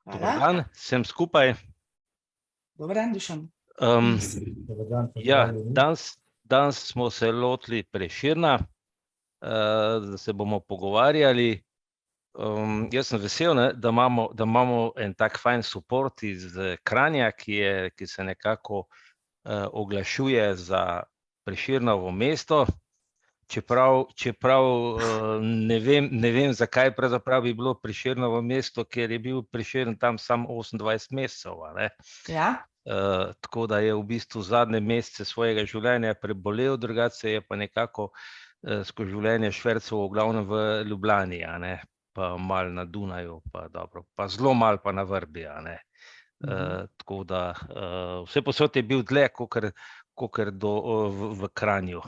Dober dan, sem skupaj. Dober dan, Dušan. Ja, danes smo se lotili Prešerna, da se bomo pogovarjali. Jaz sem vesel, ne, da imamo en tak fajn support iz Kranja, ki se nekako oglašuje za Prešernovo mesto. Čeprav ne vem, zakaj pravzaprav bi bilo Prešernovo mesto, ker je bil Prešern tam samo 28 mesecev. Ne? Ja. Tako da je v bistvu zadnje mesece svojega življenja prebolel, drugače je pa nekako skozi življenje švercev v glavnem v Ljubljani, a ne? Pa malo na Dunaju, pa zelo malo pa na Vrbi. A ne? Tako da vse posod je bil dlje, kakor v Kranju.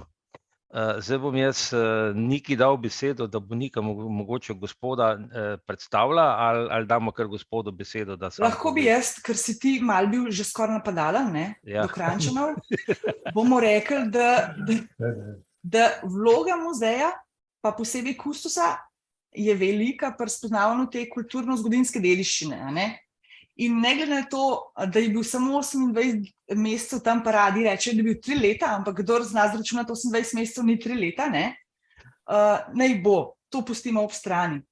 Zdaj bom jaz Niki dal besedo, da bo Nika mogoče gospoda predstavila, ali damo kar gospodu besedo, da sam Lahko bi jaz, ker si ti mal bil že skoraj napadalen, ne, Ja. do Kranjčanov, bomo rekli, da vloga muzeja, pa posebej kustosa, je velika pri spoznavanju te kulturno-zgodovinske dediščine, a ne. In ne glede na to, da je bil samo 28 mesecev tam, pa radi reče, da je bil 3 leta, ampak kdor zna zračunati 28 mesecev, ni 3 leta, ne? Naj bo, to pustimo ob strani.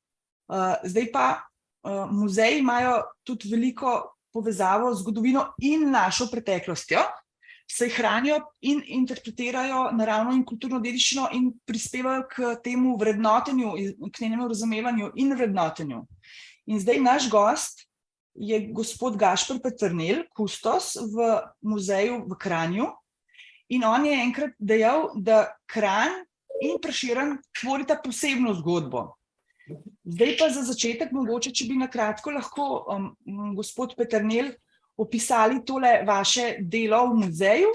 Zdaj pa, muzeji imajo tudi veliko povezavo z zgodovino in našo preteklostjo, saj hranijo in interpretirajo naravno in kulturno dediščino in prispevajo k temu vrednotenju, k njenemu razumevanju in vrednotenju. In zdaj naš gost je gospod Gašper Peternelj, kustos v muzeju v Kranju, in on je enkrat dejal, da Kranj in Prešeren tvorita posebno zgodbo. Zdaj pa za začetek mogoče, če bi na kratko lahko gospod Peternelj opisali tole vaše delo v muzeju,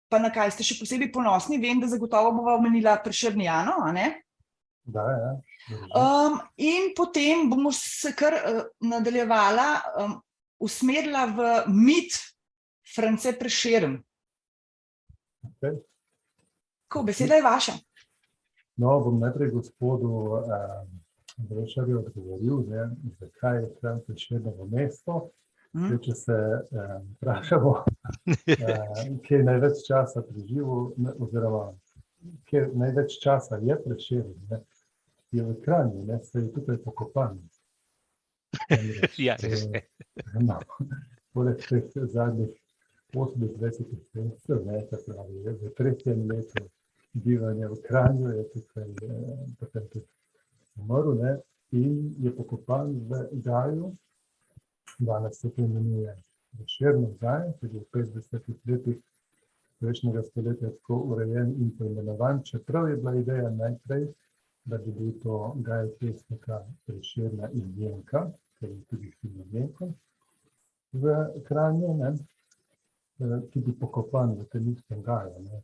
pa na kaj ste še posebej ponosni. Vem, da zagotovo bova omenila Prešernijano, a ne? Da, ja. In potem bomo se kar nadaljevala, usmerila v mit France Prešeren. Okay. Tako, beseda je vaša. No, bom najprej gospodu Brešarju odgovoril, zakaj je Kranj Prešernovo mesto. Če se vprašamo, kje je največ časa preživel, oziroma kje največ časa je Prešeren, je v Kranju, se je tukaj pokopan. Ja, res je. No, poleg teh zadnjih 28 mesecev, se pravi, v 3. letu bivanja v Kranju je tukaj potem tudi umrl, in je pokopan v gaju. Danes se to imenuje Prešernov gaj, ki je v 50 letih prejšnjega stoletja tako urejen in poimenovan, čeprav je bila ideja najprej, da bi bil to gaj pesnika Prešerna in Jenka, ker je tudi film Jenko v Kranju, ki bi pokopan v tem istem gaju,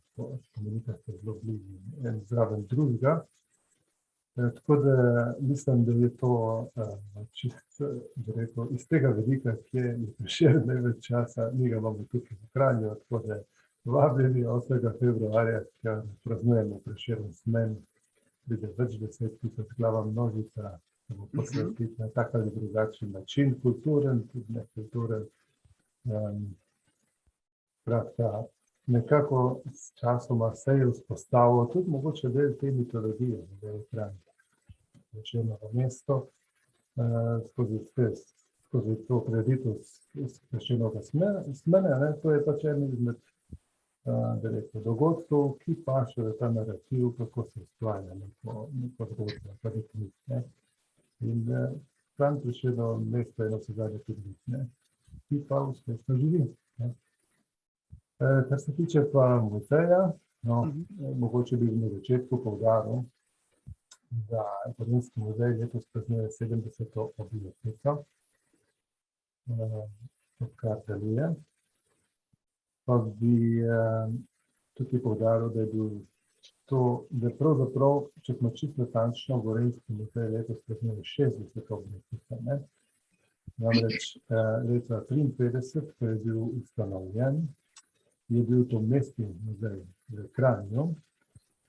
spomenika sta zelo blizu en zraven drugega. Tako da mislim, da je to čisto, bi rekel, iz tega vidika, kje je Prešeren največ časa, mi ga imamo tukaj v Kranju, tako da vabljeni 8. februarja, ker praznujemo Prešeren smen, pride več 10.000 glava množica, da bo posvetiti na tak ali drugačen način, kulturen, tudi nekulturen. Skratka, nekako s časoma se je vzpostavilo tudi mogoče del te mitologije, da je Kranj Prešernovo mesto, skozi to prireditev Prešernovega smena, to je pač en izmed dogodkov, ki paše v ta narativ, kako se ustvarja neko zgodbo, pa nek mit. In Kranj Prešernovo mesto je navsezadnje tudi mit, ki pa uspešno živi. Kar se tiče pa muzeja, mogoče bi na začetku poudaril, da Gorenjski muzej letos praznuje 70. obletnico, odkar deluje. Pa bi tukaj poudaril, da je bil to, da pravzaprav, če smo čisto natančno, Gorenjski muzej letos praznuje 60. obletnico. Namreč leta 1953, ko je bil ustanovljen, je bil to mestni muzej v Kranju,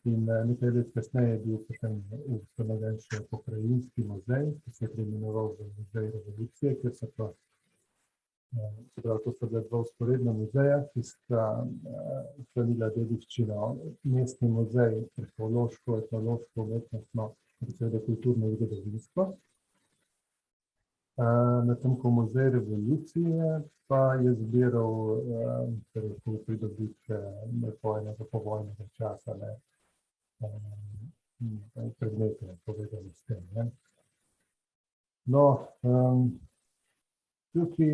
In nekaj let kasneje je bil potem ustanovljen še pokrajinski muzej, ki se je preimenoval v Muzej revolucije, kjer so pa, se pravi, to sta bila dva vzporedna muzeja, ki sta hranila dediščino, mestni muzej, arheološko, etnološko, umetnostno, seveda kulturno in zgodovinsko. Medtem ko Muzej revolucije pa je zbiral pridobitve vojnega, povojnega časa, predmete povezane s tem. No, tukaj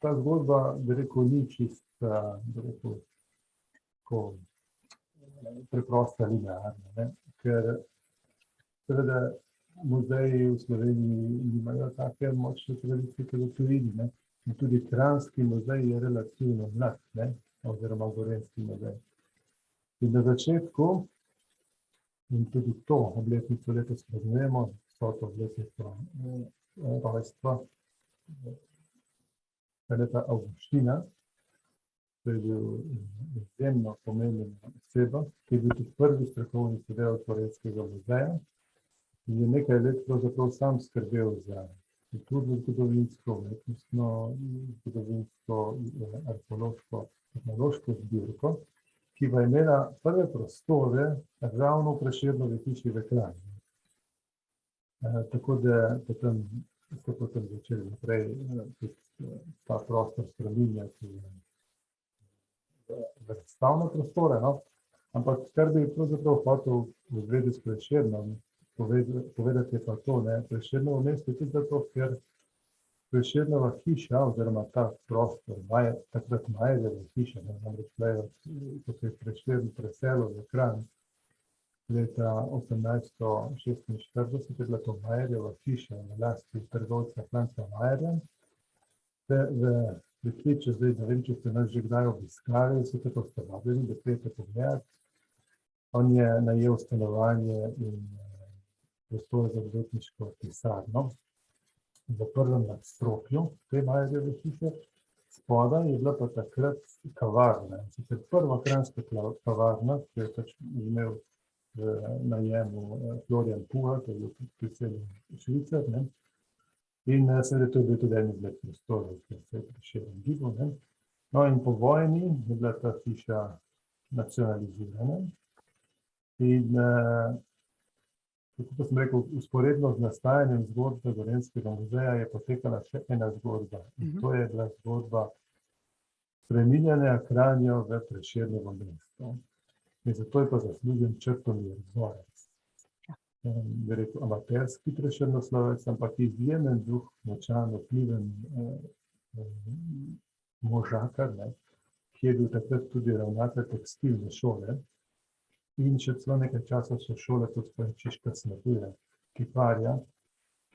ta zgodba, bi rekel, ni čista, bi rekel, tako preprosta linearna, ker seveda muzeji v Sloveniji nimajo take močne tradicije kot v tujini, in tudi Kranjski muzej je relativno mlad, oziroma Gorenjski muzej. In na začetku, in tudi to obletnico letos praznujemo, 100. obletnico rojstva Franeta Avguština, to je bil izjemno pomembna oseba, ki je bil tudi prvi strokovni sodelavec Gorenjskega muzeja in je nekaj let pravzaprav sam skrbel za kulturno zgodovinsko, umetnostno zgodovinsko, arheološko, etnološko zbirko, ki pa je imela prve prostore ravno v Prešernovi hiši v Kranju. Tako da so potem začeli naprej ta prostor spreminjati v razstavne prostore, ampak kar bi pravzaprav hotel v zvezi s Prešernom povedati je pa to, Prešernovo mesto je tudi zato, ker Prešernova hiša, oziroma ta prostor, takrat Majerjeva hiša, namreč ko se je Prešern preselil v Kranj, leta 1846 je bila to Majerjeva hiša v lasti trgovca Franca Majerja. V Pritličju, zdaj ne vem, če ste nas že kdaj obiskali, so tako ste vabljeni, da prijete pogledati. On je najel stanovanje in prostor za odvetniško pisarno v prvem nadstropju te Majerjeve hiše. Spodaj je bila pa takrat kavarna. Sicer prva kranjska kavarna, ki je pač imel v najemu Florian Puha, ki je bil priseljen Švicar, in seveda to je bil tudi en izmed prostorov, ki se je Prešeren gibal. No in po vojni je bila ta hiša nacionalizirana in tako sem rekel, usporedno z nastajanjem zgodbe Gorenjskega muzeja je potekala še ena zgodba. In to je bila zgodba spreminjanja Kranja v Prešernovo mesto. In zato je pa zaslužen Črtomir Zorec. Bi rekel, amaterski prešernoslovec, ampak izjemen duh, močan, vpliven možakar, ki je bil takrat tudi ravnatelj tekstilne šole. In še celo nekaj časa so šole tudi Frančiška Sneguja, kiparja,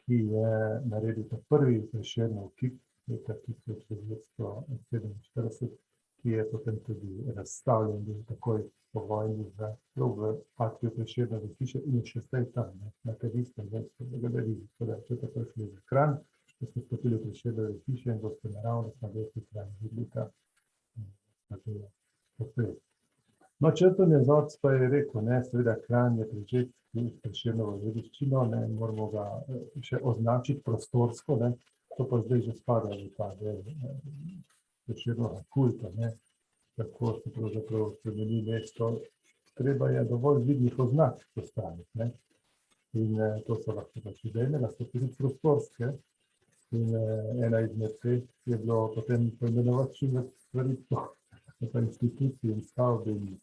ki je naredil ta prvi Prešernov kip, leta 1947, ki je potem tudi razstavljen bil takoj po vojni v atriju Prešernove hiše in je še zdaj tam, na tem istem mestu v galeriji. Tako če ste prišli v Kranj, ste stopili v Prešernove hiše in boste naravnost na desni strani videli ta portret. No, Črtomir Zorc pa je rekel, seveda Kranj je prežet s Prešernovo dediščino, moramo ga še označiti prostorsko, to pa zdaj že spada v ta del Prešernova kulta, tako se pravzaprav spremeni mesto. Treba je dovolj vidnih oznak postaviti, in to so lahko pač idejne, lahko tudi prostorske. In ena izmed teh je bilo potem poimenovati čim več stvari po instituciji in stavbi in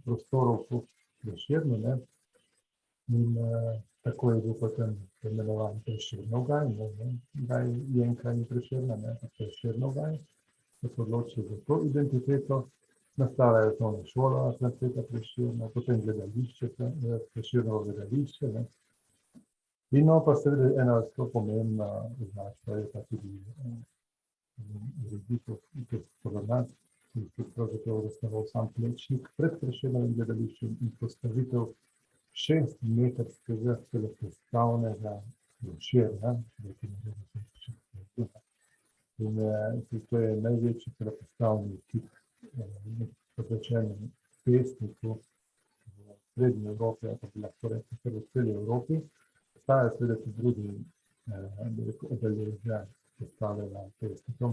prostorov po Prešernu, in tako je bil potem imenovan Prešernov gaj, gaj Jenka in Prešerna, Prešernov gaj, so se odločili za to identiteto, nastala je osnovna šola Franceta Prešerna, potem gledališče, Prešernovo gledališče, in pa seveda ena zelo pomembna označba je pa tudi ureditev kolonat, ki je pravzaprav razstavoval sam Plečnik pred Prešernovim gledališčem in postavitev 6-metrskega telepostavnega Prešerna. In to je največji telepostavni kip posvečen pesniku srednji Evropi, pa bi lahko rekel, v celi Evropi. Obstajajo seveda tudi drugi obeležja, ki postavljajo pesnikov,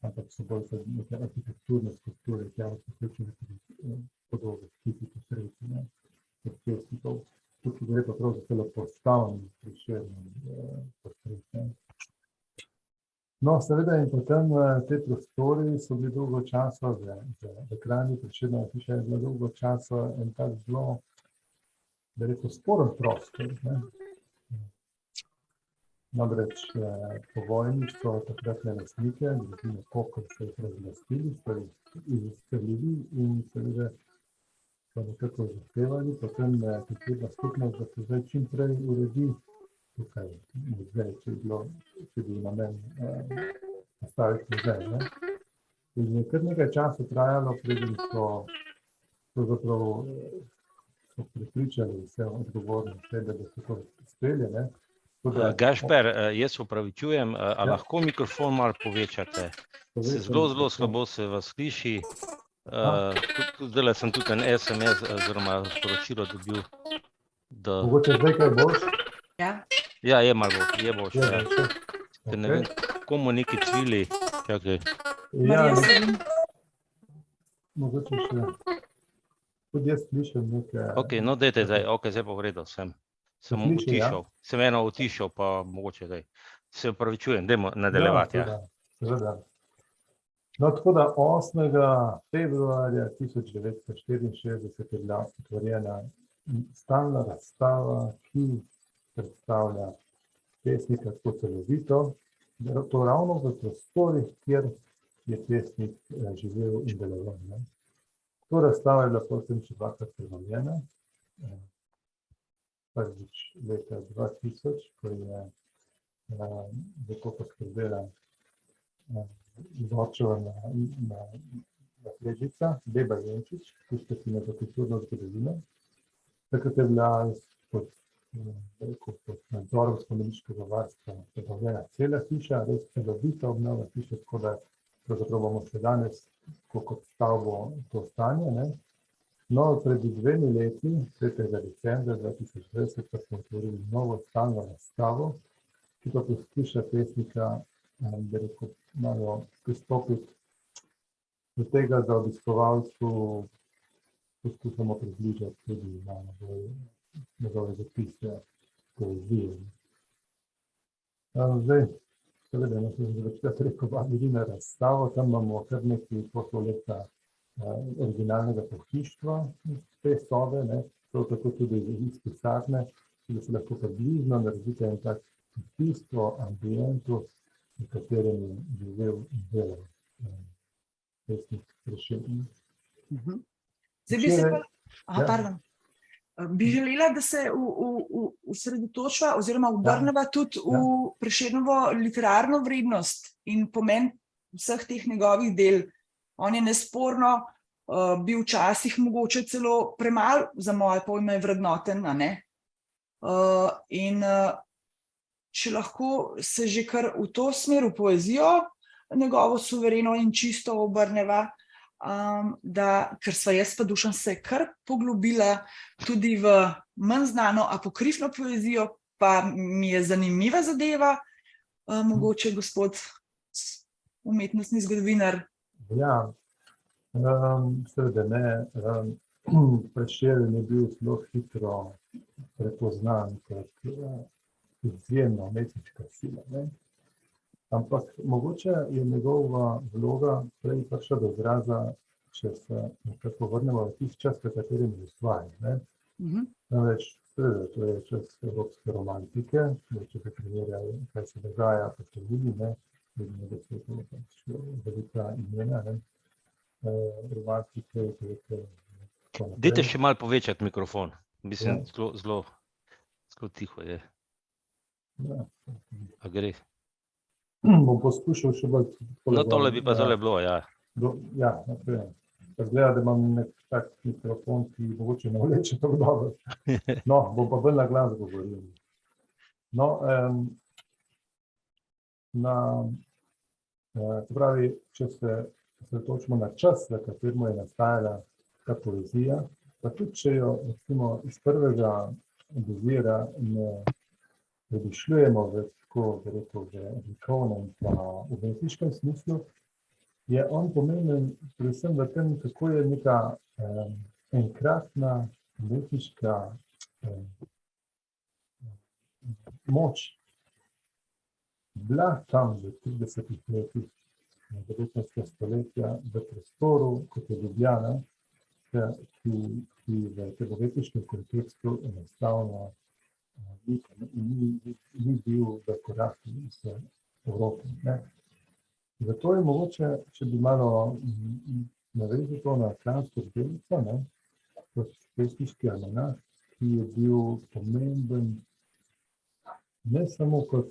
ampak so bolj neke arhitekturne skulpture, ki so vključene tudi podobe, kipi posredci, od pesnikov. Tukaj gre pa prav za celo postavni Prešernov portret. No, seveda in potem te prostori so bili dolgo časa, v Kranju Prešernova hiša je bila dolgo časa en tak zelo, da rekel, sporen prostor. Namreč po vojni so takratne lastnike, recimo Kokor so jih razlastili, so jih izstrelili in seveda so nekako zahtevali, potem kulturna skupnost, da se zdaj čim prej uredi tukaj muzej, če je bil namen nastaviti muzej. In je kar nekaj časa trajalo, preden so prepričali vse odgovorne osebe, da so to sprejeli. Gašper, jaz opravičujem, a lahko mikrofon malo povečate? Zelo slabo se vas sliši. Zdaj sem tudi en SMS oziroma sporočilo dobil. Mogoče zdaj kaj boš? Ja, je malo boljše. Ker ne vem, komu neki cvili. Čakaj. Ja, mogoče še. Tudi jaz slišam nekaj. Ok, no dajte zdaj, zdaj pa v redu sem. Sem utišal, sem eno utišal, pa mogoče zdaj. Se opravičujem, dajmo nadaljevati. Seveda. No, tako da 8. februarja 1964 je bila otvorjena stalna razstava, ki predstavlja pesnika tako celovito, to ravno v prostorih, kjer je pesnik živel in deloval. To razstava je bila potem še dvakrat prenovljena. Prvič leta 2000, ko je zato poskrbela Zočeva naslednica, Beba Jenčič, kustosinja za kulturno zgodovino. Takrat je bila pod nadzorom spomeniškega varstva obnovljena cela hiša, res celovita obnova hiše, tako da pravzaprav bomo še danes kot stavbo to stanje. No, pred 2 leti, 3. decembra 2020, pa smo otvorili novo stalno razstavo, ki pa poskuša pesnika, da rekel, malo pristopiti do tega, da obiskovalcu poskušamo približati tudi njegove zapise, poezije. Zdaj, seveda, sem večkrat rekel, vabili na razstavo, tam imamo kar nekaj posloleta originalnega pohištva iz te sobe, prav tako tudi iz pisarne, da se lahko približno naredite en tak pohištvo, ambientu, v katerem je živel in delal pesnik Prešeren. Bi želela, da se osredotočiva oziroma obrneva tudi v Prešernovo literarno vrednost in pomen vseh teh njegovih del. On je nesporno bil včasih mogoče celo premalo za moje pojme vrednoten, in če lahko se že kar v to smer, v poezijo, njegovo suvereno in čisto obrneva, ker sva jaz pa Dušan se kar poglobila tudi v manj znano apokrifno poezijo, pa mi je zanimiva zadeva, mogoče gospod umetnostni zgodovinar. Ja, seveda ne. Prešeren je bil zelo hitro prepoznan kot izjemna umetniška sila. Ampak mogoče je njegova vloga prej prišla do izraza, če se nekako vrnemo v tisti čas, v katerem je ustvaril. Namreč, seveda, to je čas evropske romantike, če se primerja, kaj se dogaja po celini, vidimo, da se je to velika imena, romantike. Dajte še malo povečati mikrofon, mislim, zelo tiho je. A gre? Bom poskušal še bolj... No, tole bi pa zelo bilo, ja. Ja, naprej. Gleda, da imam nek tak mikrofon, ki mogoče ne vleče tako dobro. No, bom pa bolj na glas govoril. No, se pravi, če se točimo na čas, v katerem je nastajala ta poezija, pa tudi, če jo recimo iz prvega dozira ne premišljujemo v tako, bi rekel, v likovnem pa umetniškem smislu, je on pomemben predvsem v tem, kako je neka enkratna umetniška moč bila tam v 30 letih 19. stoletja v prostoru, kot je Ljubljana, ki v tem umetniškem kontekstu enostavno ni bil v koraku z Evropo. Zato je mogoče, če bi malo navezal to na Kranjsko Gorico, kot pesniški almanah, ki je bil pomemben ne samo kot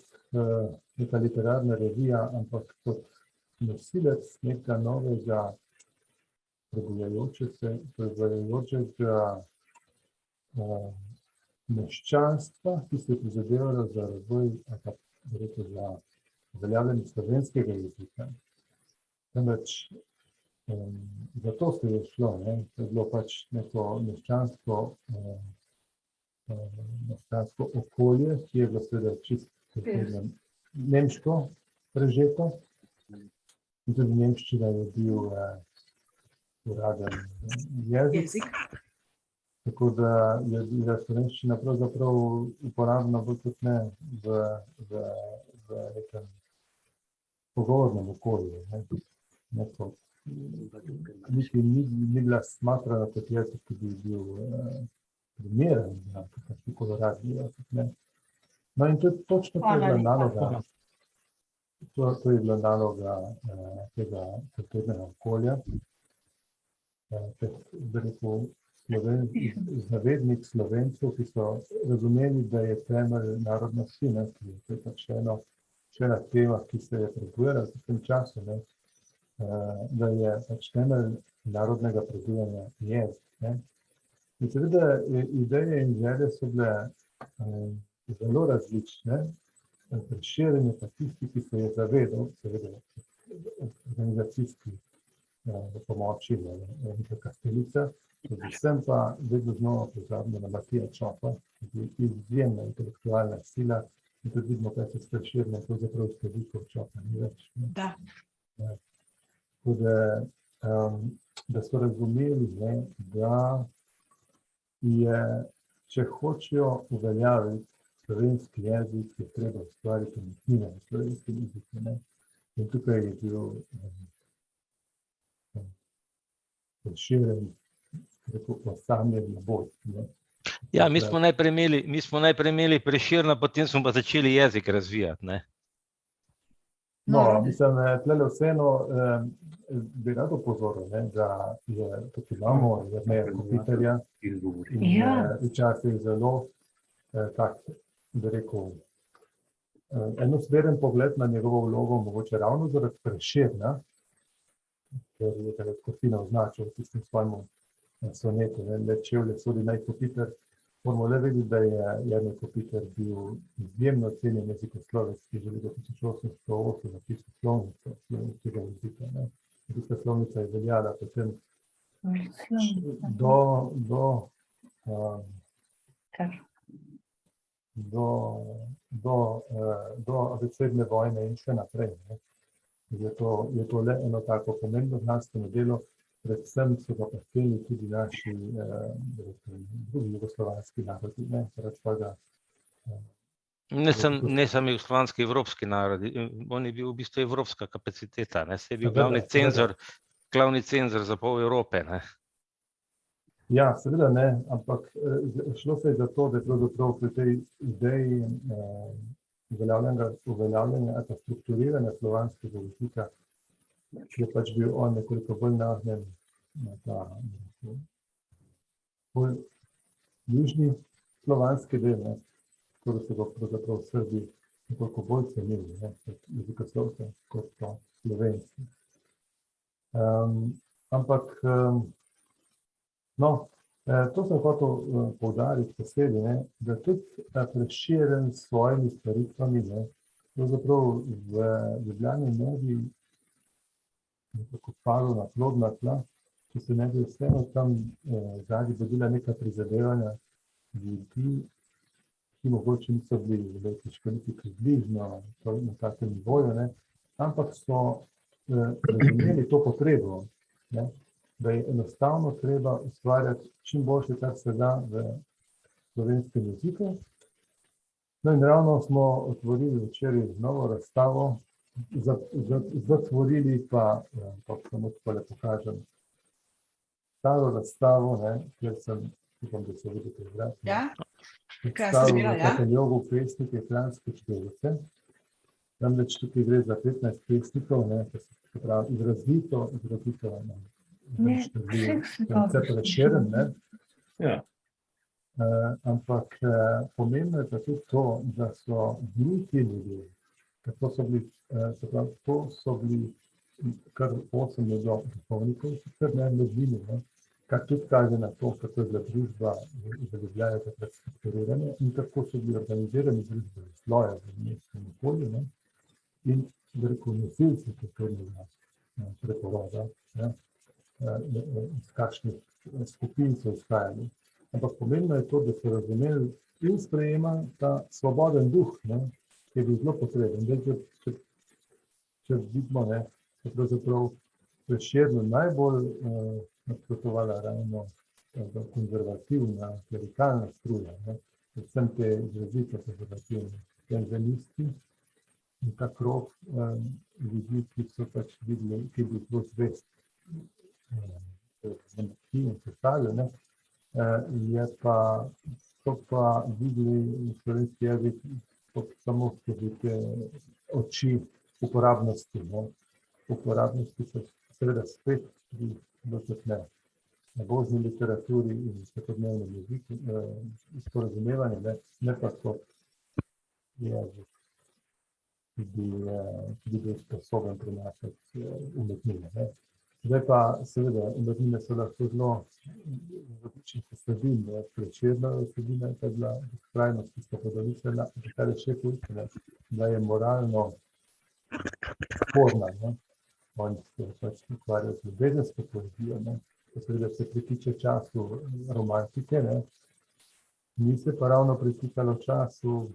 neka literarna revija, ampak kot nosilec nekega novega prebujajočega meščanstva, ki se je prizadevalo za razvoj, za uveljavljanje slovenskega jezika. Temveč zato se je šlo, to je bilo pač neko meščansko okolje, ki je bilo seveda čisto nemško prežeto. In tudi nemščina je bil uraden jezik. Tako da je bila slovenščina pravzaprav uporabna bolj kot ne v nekem pogovornem okolju. Ni bila smatrana kot jezik, ki bi bil primeren za kakšnikoli uradni jezik. No in to je točno to je bila naloga. To je bila naloga tega kulturnega okolja. Da rekel, zavednik Slovencev, ki so razumeli, da je temelj narodnosti, to je pač še ena tema, ki se je prebujala v tem času, da je pač temelj narodnega prebujanja jezik. In seveda ideje in želje so bile zelo različne, Prešeren je pa tisti, ki se je zavedal, seveda organizacijski pomoči Enka Kastelica, predvsem pa vedno znova pozabimo na Matija Čopa, ki je izjemna intelektualna sila in tudi vidimo, kaj se s Prešernom pravzaprav skladikov Čopa ni več. Tako da so razumeli, da je, če hočejo uveljaviti slovenski jezik, je treba ustvariti umetnine v slovenskem jeziku. In tukaj je bil Prešeren, rekel, osamljen naboj. Ja, mi smo najprej imeli Prešerna, potem smo pa začeli jezik razvijati. No, mislim, tlele vseeno bi rad opozoril, da je, tukaj imamo Jerneja Kopitarja in včasih zelo tak, bi rekel, enosmeren pogled na njegovo vlogo, mogoče ravno zaradi Prešerna, ker je takrat Kotina označil v tistem svojemu sonetu, le čevlje sodi naj Kopitar. Moramo le vedeti, da je Jernej Kopitar bil izjemno cenjen jezikoslovec, ki je že leta 1808 napisal slovnico slovenskega jezika. Tista slovnica je veljala potem do abecedne vojne in še naprej. Je to le eno tako pomembno znanstveno delo, predvsem so ga pohteli tudi naši drugi jugoslovanski narodi. Ne samo jugoslovanski, evropski narodi. On je bil v bistvu evropska kapaciteta, se je bil glavni cenzor za pol Evrope. Ja, seveda ne, ampak šlo se je za to, da je pravzaprav pri tej ideji uveljavljanja ali strukturiranja slovanskega jezika, ki je pač bil on nekoliko bolj nagnjen na ta bolj južni slovanski del, tako da so ga pravzaprav Srbi nekoliko bolj cenili, jezikoslovce kot pa Slovenci. Ampak to sem hotel poudariti posebej, da tudi Prešeren s svojimi stvaritvami, pravzaprav v Ljubljani ne bi nekako padel na plodna tla, če se ne bi vseeno tam zadnji vodila neka prizadevanja ljudi, ki mogoče niso bili električko niti približno na takem nivoju, ne, ampak so razumeli to potrebo, ne, da je enostavno treba ustvarjati čim boljše, kar se da v slovenskem jeziku. No in ravno smo otvorili včeraj novo razstavo, zatvorili pa samo tako pokažem, staro razstavo, ne, kjer sem, upam, da se vidite izbrati. Ja, krasno bila, ja. Katalogov pesnike Kranjske Števce. Namreč tukaj gre za 15 pesnikov, ne, ki se pravi izrazito, vse Prešeren, ne. Ja. Ampak pomembno je pa tudi to, da so bili ti ljudje, to so bili kar 8 duhovnikov, sicer ne med njimi, ne, kar tudi kaže na to, kako je bila družba v Ljubljani takrat strukturirana in kako so bili organizirani družbe sloje v mestnem okolju, ne, in da rekel nosilci kulturnega preporoda, ne, iz kakšnih skupin so izhajali. Ampak pomembno je to, da so razumeli in sprejema ta svoboden duh, ne, ki je bil zelo potreben. Če vidimo, ne, je pravzaprav Prešernu najbolj nasprotovala ravno konzervativna, klerikalna struja, ne, predvsem te izrazito konzervativne penzijonisti in ta krog ljudi, ki so pač videli, ki je bil zelo zvest monarhiji in cesarju, ne, je pa, so pa videli slovenski jezik samo skozi te oči uporabnosti, ne. Uporabnosti so seveda spet tudi na božji literaturi in vsakodnevnem jeziku, sporazumevanje, ne pa kot jezik, ki bi bil sposoben prinašati umetnine, ne. Zdaj pa seveda umetnine so lahko zelo različnih vsebin, ne. Prešernova vsebina je pa bila skrajnost, ki sta podaličena, kar je še hujše, da je moralno sporna, ne. Oni se pač ukvarjajo z ljubezensko poezijo, ne. To seveda se pritiče času romantike, ne. Ni se pa ravno pritikalo času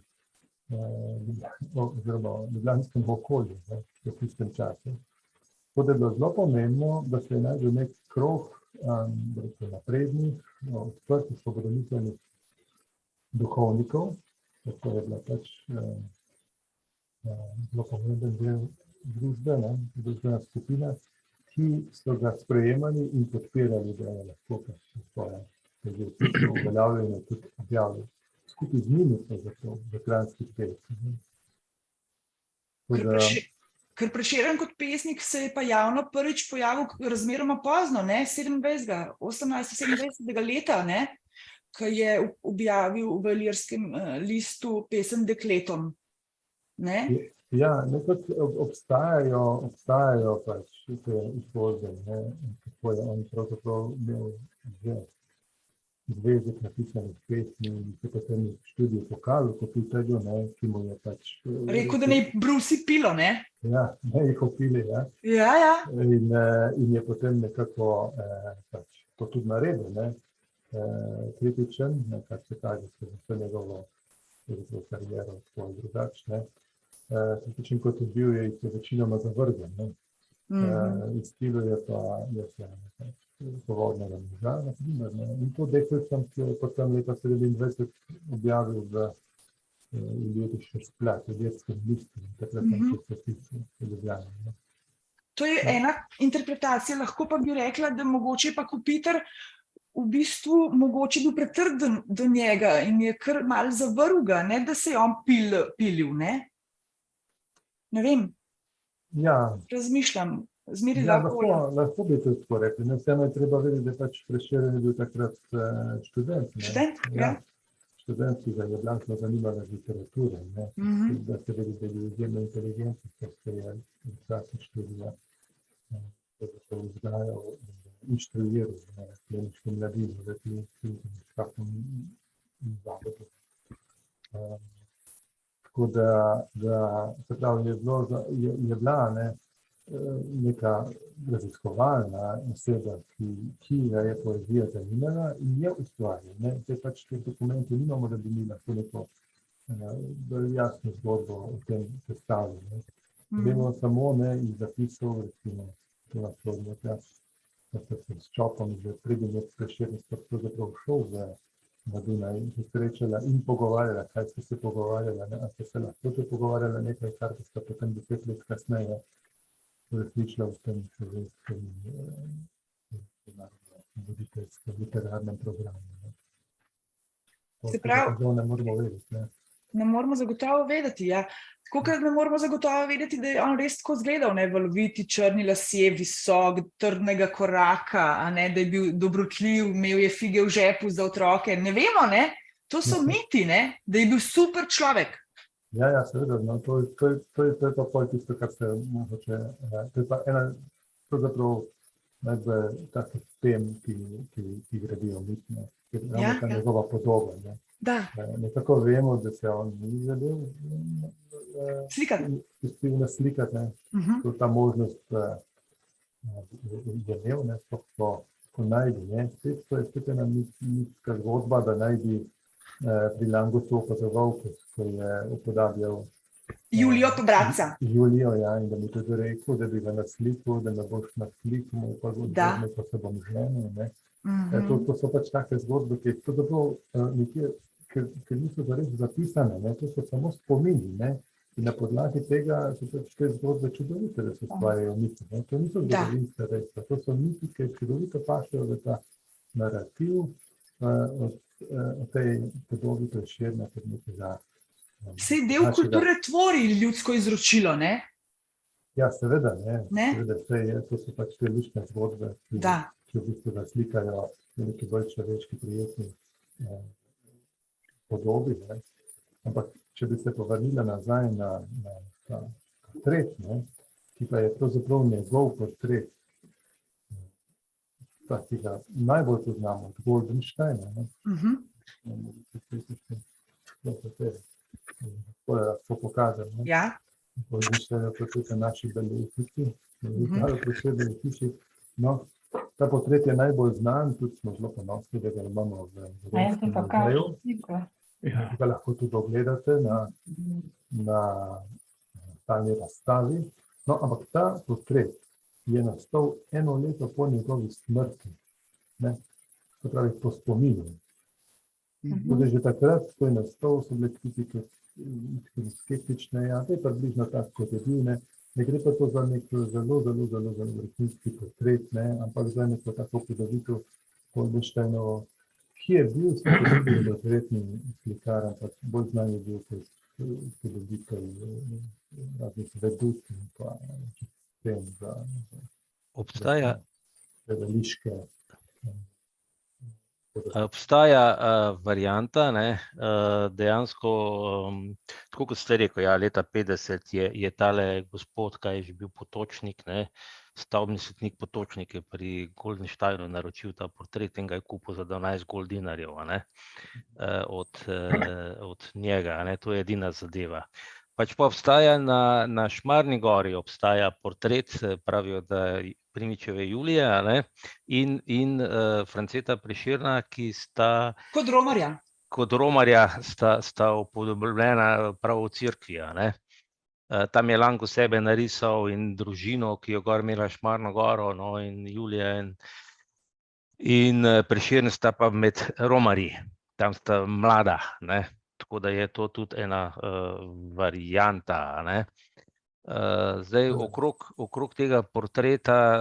oziroma ljubljanskemu okolju, ne, v tistem času. Tako da je bilo zelo pomembno, da se je najdel nek krog naprednih, odprtih, svobodomiselnih duhovnikov, tako je bila pač zelo pomemben del družbe, ne, družbena skupina, ki so ga sprejemali in podpirali, da je lahko svoje uveljavljanje tudi objavili. Skupaj z njimi so zato v Kranjskih Pevcih. Ker Prešeren kot pesnik se je pa javno prvič pojavil razmeroma pozno, ne, 1827. leta, ne, ko je objavil v Ilirskem listu pesem Dekletom, ne. Ja, nekako obstajajo pač te izvolbe, ne, kako je on pravzaprav imel že zvezek napisanih pesmi in se potem v študiju pokazal Kopitarju, ne, ki mu je pač rekel, da ne brusi pilo, ne? Ja, ne jih opili, ja. Ja, ja. In je potem nekako pač to tudi naredil, ne, kritičen, ne, kar se kaže skozi njegovo kariero tako drugačne. Kritičen kot je bil, je večinoma zavrgel, ne. Iztilil je pa Povodnega moža, na primer, ne. In to dekle sem potem leta 27 objavil v Iliriški splet, v Ilirskem listu, takrat sem se pisal v Ljubljani. To je ena interpretacija, lahko pa bi rekla, da mogoče pa Kopitar v bistvu mogoče bil pretrden do njega in je kar malo zavrl ga, ne, da se je on pilil, ne? Ne vem. Ja. Razmišljam. Ja, lahko bi to tako rekli. Vseeno je treba vedeti, da pač Prešeren je bil takrat študent. Študent, ja. Študent, ki ga je ljubljansko zanimala literatura, ne. Da se vedi, da je bil izjemno inteligenten, ker se je v času študija vzgajal in inštruiral kliničko mladino, v kliničkem zavodu. Tako da se pravi, je bila, ne, neka raziskovalna oseba, ki ga je poezija zanimala in je ustvarjal. Zdaj pač te dokumenti nimamo, da bi mi lahko neko bolj jasno zgodbo o tem sestavili. Vemo samo iz zapisov, recimo, to naslovno jaz, da sem s Čopom že preden je Prešernska pravzaprav šel na Dunaj in se srečala in pogovarjala, kaj ste se pogovarjala, a ste se lahko te pogovarjala nekaj, kar ste potem 10 let kasneje resničila v tem slovenskem voditeljskem literarnem programu. Se pravi, to ne moramo vedeti, ne? Ne moramo zagotovo vedeti, ja. Tako, ker ne moramo zagotovo vedeti, da je on res tako izgledal, valoviti, črni lasje, visok, trdnega koraka, da je bil dobrotljiv, imel je fige v žepu za otroke. Ne vemo, ne? To so miti, ne? Da je bil super človek. Ja, seveda, no, to je pa pol tisto, kar se hoče. To je pa ena, pravzaprav, najbolj takih tem, ki gradijo mit, ne? Ker ravno ta njegova podoba, ne? Da. Nekako vemo, da se on ni želel slikati, ne? To ta možnost je imel, ne? Ko najdi, ne? To je spet ena mitska zgodba, da najdi pri Langosu opazoval, ko je upodabljal Julijo pa bratca. Julijo, ja, in da mi tudi rekel, da bi ga na sliku, da me boš na sliku, pa se bom ženil, ne? To so pač take zgodbe, ki pravzaprav nekje, ker niso zares zapisane, ne? To so samo spomini, ne? In na podlagi tega so pač te zgodbe čudovite, da se ustvarjajo miti, ne? To niso zgodovinska dejstva, to so miti, ki čudovito pašejo v ta narativ o tej podobi Prešerna kot nekega. Saj del kulture tvori ljudsko izročilo, ne? Ja, seveda, ne? Seveda, to so pač te lične zgodbe, ki v bistvu naslikajo neki bolj človeški prijetni podobi, ne? Ampak, če bi se povrnila nazaj na ta portret, ne? Ki pa je pravzaprav njegov portret, ki ga najbolj poznamo, od Goldensteina, ne? Tako da lahko pokažem, ne? Ja. Goldenstein je portret naši beležniki, no, ta portret je najbolj znan, tudi smo zelo ponosni, da ga imamo v muzeju. Ga lahko tudi ogledate na stalni razstavi. No, ampak ta portret je nastal 1 leto po njegovi smrti, ne? To pravi po spominu. Tudi že takrat, ko je nastal, so bile kritike skeptične, ja, to je približno tako, kot je bil, ne? Ne gre pa to za nek zelo vrhunski portret, ne? Ampak za neko tako podobitev Goldensteinovo, ki je bil portretni slikar, ampak bolj znan je bil kot podobitev raznih vedut in pa tem za gledališke. Obstaja varianta, ne, dejansko, tako kot ste rekel, ja, leta 50 je tale gospod, kaj je že bil Potočnik, ne, stavbni svetnik Potočnik je pri Goldensteinu naročil ta portret in ga je kupil za 12 goldinarjev, ne, od njega, ne, to je edina zadeva. Pač pa obstaja na Šmarni gori, obstaja portret, pravijo, da Primičeve Julije, ne, in Franceta Prešerna, ki sta kot romarja sta upodobljena prav v cerkvi, ne. Tam je Lango sebe narisal in družino, ki jo gor imela Šmarno goro, no, in Julija in Prešern sta pa med romarji, tam sta mlada, ne. Tako da je to tudi ena varianta, ne. Zdaj, okrog tega portreta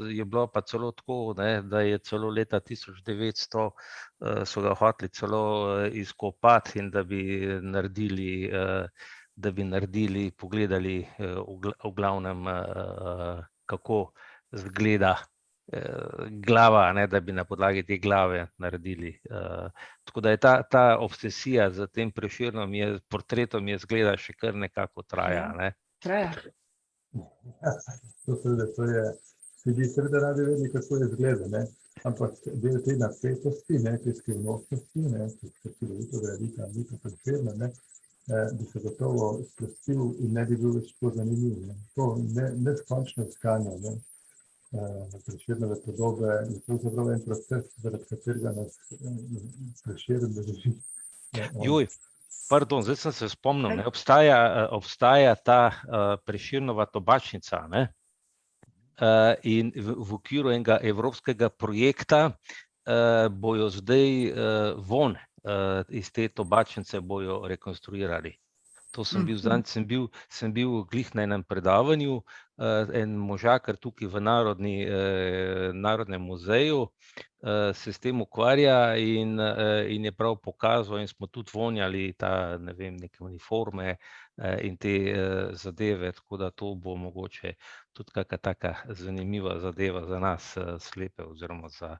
je bilo pa celo tako, ne, da je celo leta 1900 so ga hoteli celo izkopati in da bi pogledali v glavnem, kako izgleda glava, ne, da bi na podlagi te glave naredili. Tako da je ta obsesija z tem Prešernom portretom izgleda še kar nekako traja, ne. Traja. To je, vsi bi seveda radi vedeli, kako izgleda, ne, ampak del te napetosti, ne, te skrivnostnosti, ne, ki se čudovito gradi Prešerna, ne, bi se gotovo splastil in ne bi bil več tako zanimiv. Ne. To neskončno iskanje, ne. Prešernove podobe je pravzaprav en proces, zaradi katerega nas Prešeren drži. Pardon, zdaj sem se spomnil, ne, obstaja ta Prešernova tobačnica, ne, in v okviru enega evropskega projekta bojo zdaj von iz te tobačnice bojo rekonstruirali. To sem bil zadnjič, sem bil glih na enem predavanju, en možakar tukaj v Narodnem muzeju se s tem ukvarja in je prav pokazal in smo tudi vonjali ta, ne vem, neke uniforme in te zadeve, tako da to bo mogoče tudi kakšna taka zanimiva zadeva za nas slepe oziroma za,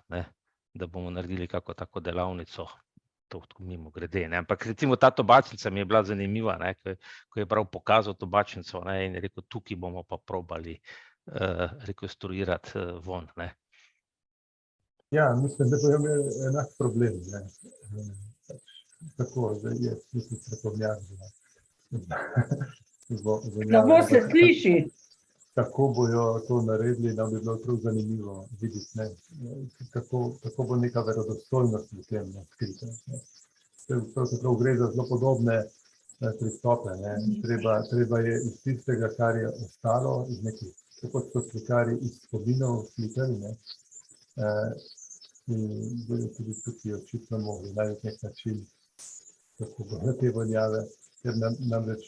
ne, da bomo naredili kako tako delavnico. To mimo grede, ne. Ampak recimo ta tobačnica mi je bila zanimiva, ne, ko je prav pokazal tobačnico, ne, in je rekel, tukaj bomo pa probali rekonstruirati von, ne. Ja, mislim, da bojo imeli enak problem, ne. Tako, da je mislim strokovnjak Slabo se sliši. Kako bojo to naredili, da bi bilo prav zanimivo videti, ne, kako bo neka verodostojnost v tem skrita. Pravzaprav gre za zelo podobne pristope, ne. Treba je iz tistega, kar je ostalo, iz nekih, tako so slikari iz spominov slikali, ne, in bojo tudi tukaj očitno mogli najti nek način, kako bojo te vonjave, ker namreč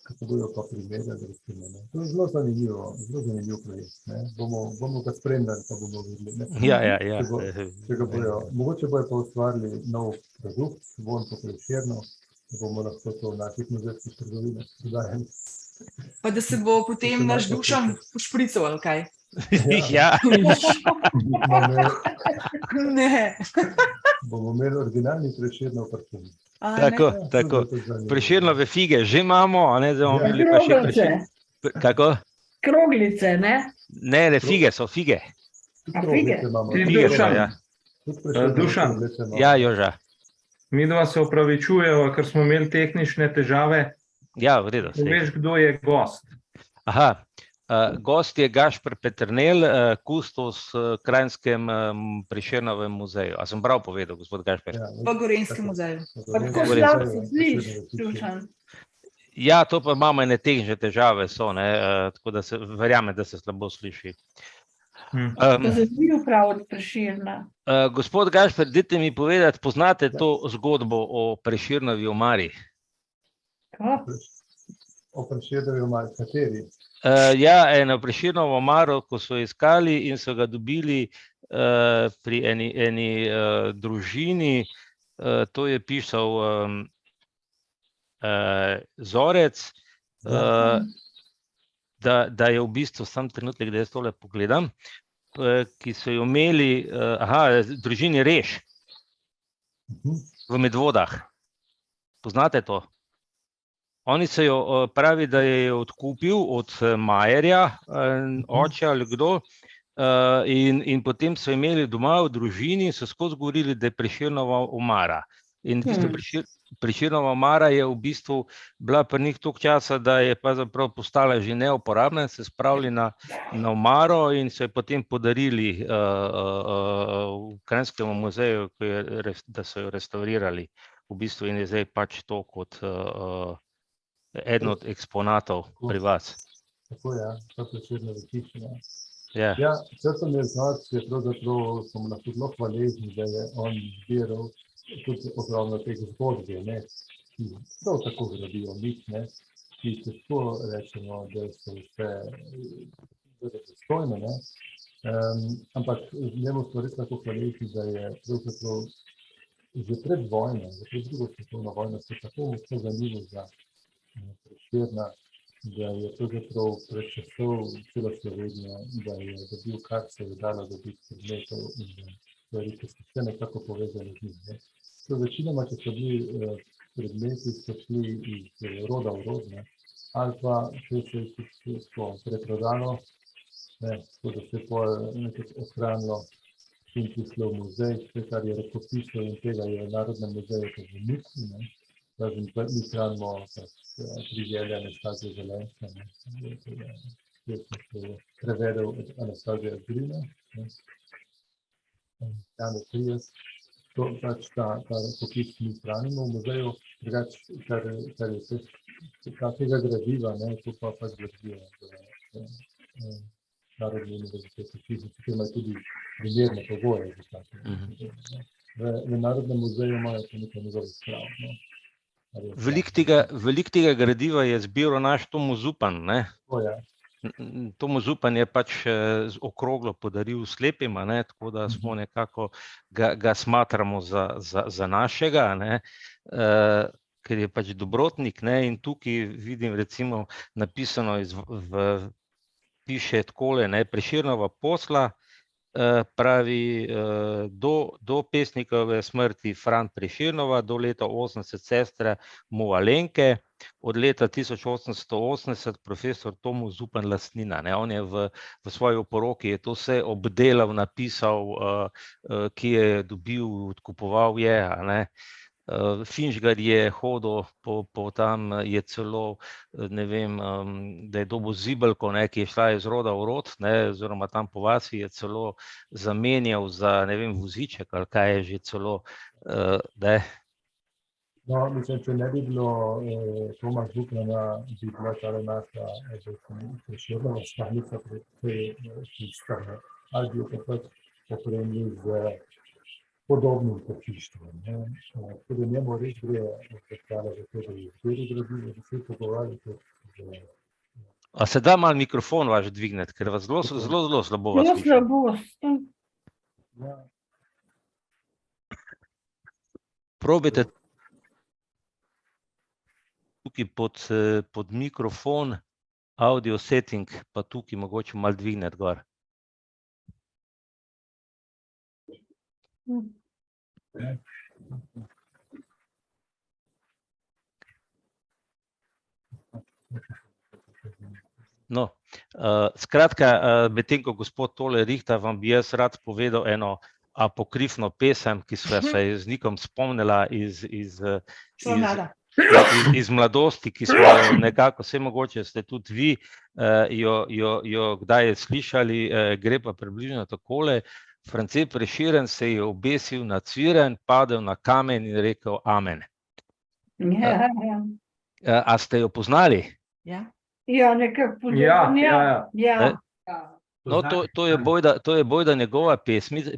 kako bojo pa primerjali, recimo, ne. To je zelo zanimiv projekt, ne. Bomo ga spremljali, pa bomo videli, ne. Ja. Če ga bojo, mogoče bojo pa ustvarili nov produkt, von po Prešernu, da bomo lahko to v naših muzejskih trgovinah prodajali. Pa da se bo potem naš Dušan pošprical, ali kaj? Ja. Ne. Bomo imeli originalni Prešernov parfum. Tako. Prešernove fige že imamo, a ne, zdaj bomo imeli pa še Kroglice. Kako? Kroglice, ne? Ne, fige so, fige. Fige. Fige so, ja. Dušan. Ja, Joža. Midva se opravičujeva, ker smo imeli tehnične težave. Ja, v redu. Veš, kdo je gost? Aha, gost je Gašper Peternelj, kustos v Kranjskem Prešernovem muzeju. A sem prav povedal, gospod Gašper? V Gorenjskem muzeju. Pa tako slabo se sliši, Dušan. Ja, to pa imamo ene tehnične težave, so, ne, tako da se verjame, da se slabo sliši. To se ni upravil Prešerna. Gospod Gašper, dajte mi povedati, poznate to zgodbo o Prešernovi omari? O Prešernovi omari, kateri? Ja, eno Prešernovo omaro, ko so iskali in so ga dobili pri eni družini, to je pisal Zorec, da je v bistvu, sam trenutek, da jaz tole pogledam, ki so jo imeli, družini Reš v Medvodah. Poznate to? Oni so jo, pravi, da je odkupil od Majerja, oče ali kdo, in potem so imeli doma v družini, so skozi govorili, da je Prešernova omara. In Prešernova omara je v bistvu bila pri njih toliko časa, da je pravzaprav postala že neuporabna in se spravili na omaro in so jo potem podarili v Kranjskemu muzeju, da so jo restaurirali. V bistvu in je zdaj pač to kot eden od eksponatov pri vas. Tako, ja, to Prešernove hiše, ja. Ja. Ja, Črtom je znac, je pravzaprav, smo lahko zelo hvaležni, da je on zbiral tudi ogromno teh zgodbe, ne, ki prav tako gradijo mit, ne, ki težko rečemo, da so vse verodostojne, ne, ampak njemu smo res tako hvaležni, da je pravzaprav že pred vojno, že pred drugo svetovno vojno se tako zanimivo za Prešerna, da je pravzaprav prečasov celo Slovenijo, da je dobil, kar se je dalo dobiti predmetov in stvari, ki so vse nekako povezane z njim. Večinoma, če so bili predmeti, so šli iz roda v rod, ne, ali pa če se je preprodano, ne, tako da se je nekaj ohranilo in prišlo v muzej, vse, kar je rokopisov in tega je v Narodnem muzeju v Niku, ne. Razen mi hranimo priželje Anastasije Zelenske, ne. Je prevedel od Anastasija Grina, ne. Jane Trijes. To pač ta rokopis mi hranimo v muzeju, drugače, kar je vse takega gradiva, ne, to pa pač gradijo Narodni univerziteti fizici, ki imajo tudi primerne pogoje za tako. V Narodnem muzeju imajo to nekaj njegovih sprav, no. Veliko tega gradiva je zbiral naš Tomo Zupan, ne? To je. Tomo Zupan je pač okroglo podaril slepima, ne? Tako da smo nekako ga smatramo za našega, ne? Ker je pač dobrotnik, ne? In tukaj vidim recimo napisano piše takole, ne, Prešernova posla, pravi, do pesnikove smrti Fran Prešernova, do leta 80 sestra Movalenke, od leta 1880 profesor Tomo Zupan lastnina, ne, on je v svoji oporoki je to vse obdelal, napisal, ki je dobil, odkupoval je, a ne. Finžgar je hodil po tam, je celo, ne vem, da je dobil zibelko, ne, ki je šla iz roda v rod, ne, oziroma tam po vasi je celo zamenjal za, ne vem, voziček, ali kaj je že celo, ne. No, mislim, če ne bi bilo Toma Zupana, bi bila tale naša Prešernova stalnica tista, ali bi jo pa pač opremili z podobnim počištvom, ne. Tudi njemu res gre predstavlja za to, da je zbiri gradivo, da se pogovarjate. A se da malo mikrofon vaš dvigneti, ker vas zelo slabo vas slišim. Zelo slabo. Probajte tukaj pod mikrofon, audio setting, pa tukaj mogoče malo dvigneti gor. No, skratka, medtem ko gospod tole rihta, vam bi jaz rad povedal eno apokrifno pesem, ki sva se z Nikom spomnila iz mladosti, ki smo jo nekako, vse mogoče ste tudi vi jo kdaj slišali, gre pa približno takole. France Prešeren se je obesil na cviren, padel na kamen in rekel amen. A ste jo poznali? Ja, nekako podobno. No, to je bojda njegova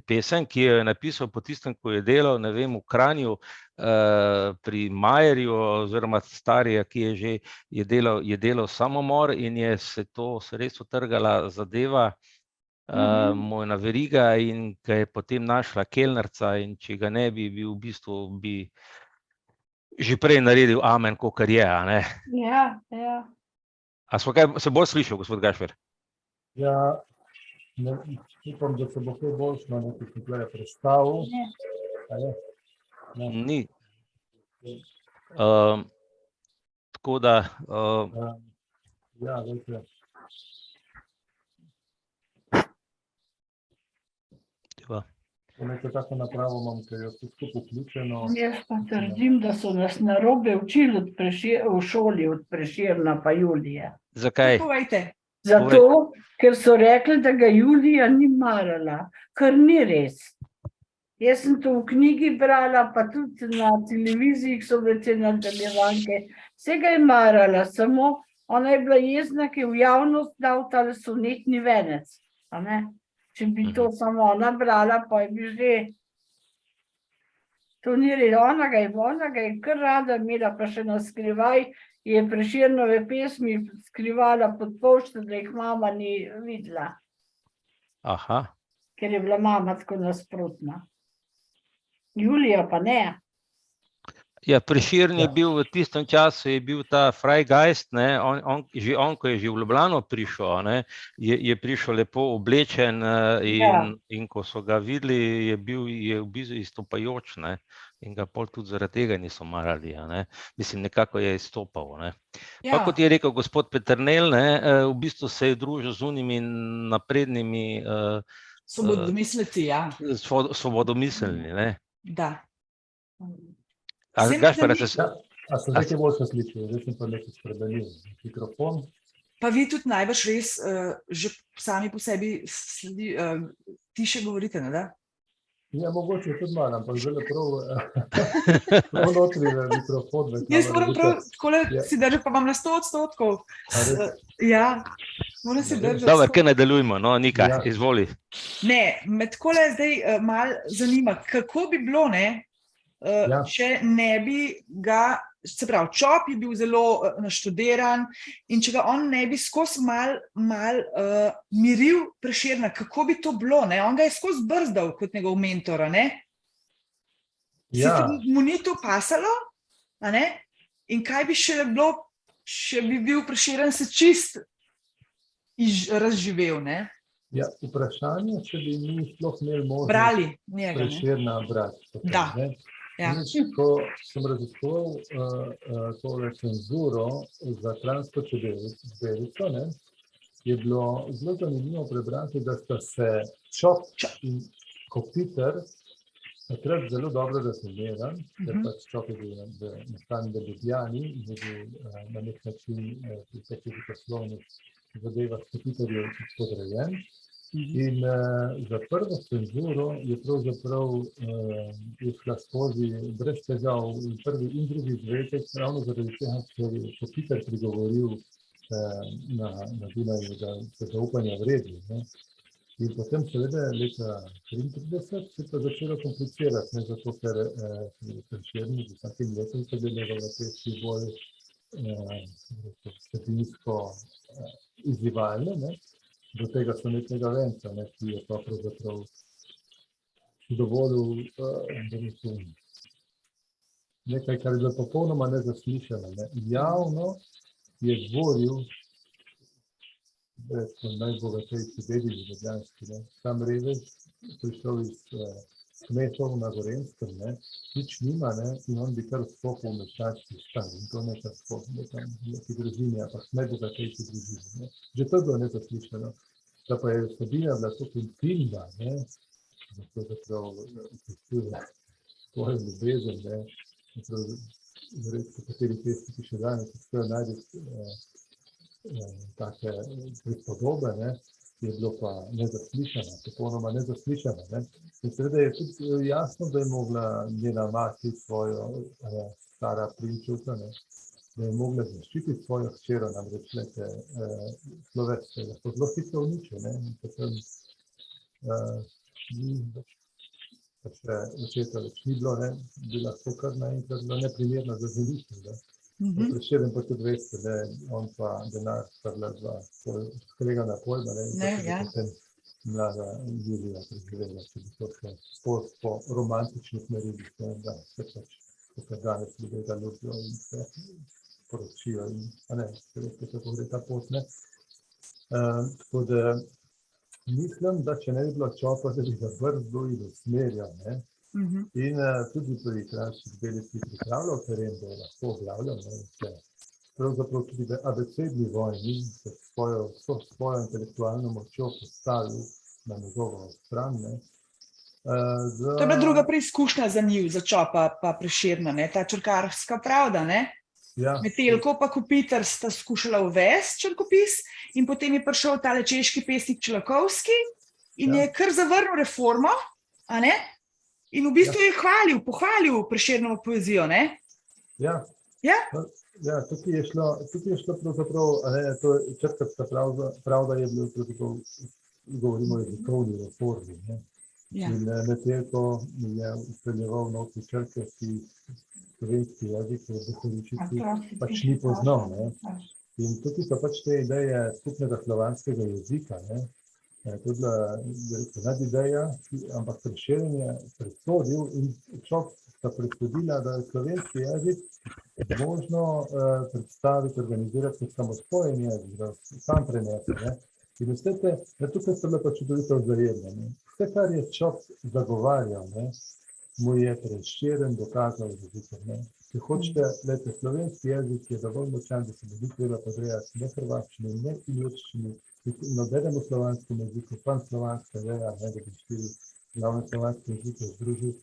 pesem, ki jo je napisal po tistem, ko je delal, ne vem, v Kranju pri Majerju, oziroma Starija, ki je delal samomor in je se to res utrgala zadeva, Mojna veriga, in ga je potem našla kelnerca, in če ga ne bi bil, v bistvu bi že prej naredil amen, kakor je, a ne? Ja. A se bolj slišal, gospod Gašper? Ja, upam, da se bo kaj boljšno nekaj tukaj predstavil. Ni. Tako da... Ja, veste. Nekaj tako napravo imam, ker je vse skupaj vključeno. Jaz pa trdim, da so nas narobe učili v šoli od Prešerna pa Julija. Zakaj? Zato, ker so rekli, da ga Julija ni marala, kar ni res. Jaz sem to v knjigi brala, pa tudi na televiziji so bile te nadaljevanke. Vse ga je marala, samo ona je bila jezna, ki je v javnost dal tale sonetni venec, a ne? Če bi to samo ona brala, pa je bi že... To ni res, ona ga je kar rada imela, pa še na skrivaj je Prešernove pesmi skrivala pod pošto, da jih mama ni videla. Aha. Ker je bila mama tako nasprotna. Julija pa ne. Ja, Prešeren je bil v tistem času, je bil ta Freigeist, ne, že on, ko je že v Ljubljano prišel, ne, je prišel lepo oblečen in ko so ga videli, je bil v bistvu izstopajoč, ne, in ga pol tudi zaradi tega niso marali, ne. Mislim, nekako je izstopal, ne. Pa kot je rekel gospod Peternelj, ne, v bistvu se je družil z unimi naprednimi Svobodomisleci, ja. svobodomiselni, ne. Da. A, Se mi Gašper, zdi- A so zdaj bolj se slišijo, zdaj sem pa nekaj spremenil. Mikrofon. Pa vi tudi najbrž res že sami po sebi tiše govorite, ne da? Ja, mogoče tudi malo, ampak zdaj prav notri mikrofon. Jaz moram prav takole Ja. si držati, pa vam na 100%. A res? Ja, moram si držati. Dobar, kaj nadaljujmo, no, Nika, Ja. izvoli. Ne, me takole zdaj malo zanima, kako bi bilo, ne, Ja. če ne bi ga, se pravi, Čop je bil zelo naštudiran in če ga on ne bi skozi mal miril Prešerna, kako bi to bilo, ne? On ga je skozi brzdal kot njegov mentor, ne? Ja. Sicer mu ni to pasalo, a ne? In kaj bi še bilo, če bi bil Prešeren se čist razživel, ne? Ja, vprašanje, če bi mi sploh imeli možnost Brali njega, ne? Prešerna brati. Potem, Da. ne? Ja. Ko sem raziskoval tole cenzuro za Kranjsko čebelico, ne, je bilo zelo zanimivo prebrati, da sta se Čop in Kopitar takrat zelo dobro razumela, ker pač Čop je bil nastan v Ljubljani in je bil na nek način pri vseh jezikoslovnih zadevah Kopitarju podrejen. In za prvo cenzuro je pravzaprav šla skozi brez težav in prvi in drugi izvedek, ravno zaradi tega, ker je Kopitar prigovoril na Dunaju, da se zaupanja vredi. Ne. In potem seveda leta 1933 se pa začelo komplicirati, ne, zato ker Prešerni z vsakim letom so bili relativno bolj vsebinsko izzivalne, ne. Do tega sonetnega venca, ne, ki je pa pravzaprav dovolil nekaj, kar je bilo popolnoma nezaslišano. Ne. Javno je dvoril najbogatejši dedič ljubljanski, ne. Sam revež, prišel iz kmetov na Gorenjskem, ne, nič nima, ne, in on bi kar vstopil v meščanski stan. In to nekaj neki družini, ampak najbogatejši družini. Ne. Že to je bilo nezaslišano. Da pa je vsebina bila tako intimna, ne, zato zaprav opisuje svojo ljubezen, ne, verjetno kateri pesniki še danes uspejo najti take prispodobe, ne, je bilo pa nezaslišano, popolnoma nezaslišano, ne. In seveda je tudi jasno, da je mogla njena mati svojo stara prinčevka, ne, da je mogla zaščititi svojo hčero, namreč nekaj slovec se lahko zelo hitro uniči, ne, in potem še očeta več ni bilo, ne, bi lahko kar naenkrat bilo neprimerno za ženitve, ne. Prešeren pa tudi veste, ne, on pa denar sta bila dva skregana pojma, ne, in ja. potem mlada Julija preživela, če bi to še po romantičnih merilih, ne, da se pač tukaj danes ljudje ga ljubijo in se poročijo in, a ne, kako gre ta pot, ne. Tako da mislim, da če ne bi bilo Čopa, da bi ga brzdil in usmerjal, ne. In tudi pri Kranjski čebelici pripravljal teren, da je lahko oblavljal, ne, se pravzaprav tudi v abecedni vojni se svojo intelektualno močjo postavil na njegovo stran, ne. To je bila druga preizkušnja za njiju, za Čopa pa Prešerna, ne, ta črkarska pravda, ne. Ja. Metelko pa Kopitar sta skušala uvesti črkopis in potem je prišel tale češki pesnik Čelakovski in je kar zavrnil reformo, a ne, in v bistvu je pohvalil Prešernovo poezijo, ne. Ja. Ja? Ja, tukaj je šlo pravzaprav, a ne, to črkarska pravda je bilo pravzaprav, govorimo o jezikovni reformi, ne. Ja. In Metelko je upeljeval notri črke, ki slovenski jezik v duhovničici pač ni poznal, ne. In tukaj so pač te ideje skupnega slovanskega jezika, ne. To je bila nadideja, ampak Prešeren je presodil in Čop sta presodila, da je slovenski jezik možno predstaviti, organizirati kot samostojen jezik, da sam prenese, ne. In vse te, tukaj so bila pa čudovito vzajemna, ne. Vse, kar je Čop zagovarjal, ne, mu je Prešeren dokazal jezikom, ne. Če hočete, slovenski jezik je dovolj močan, da se ne bi treba podrejati ne hrvaščini, ne ilirščini, nobenemu slovanskemu jeziku, panslovanska veja, ne, da bi 4 glavne slovanske jezike združili,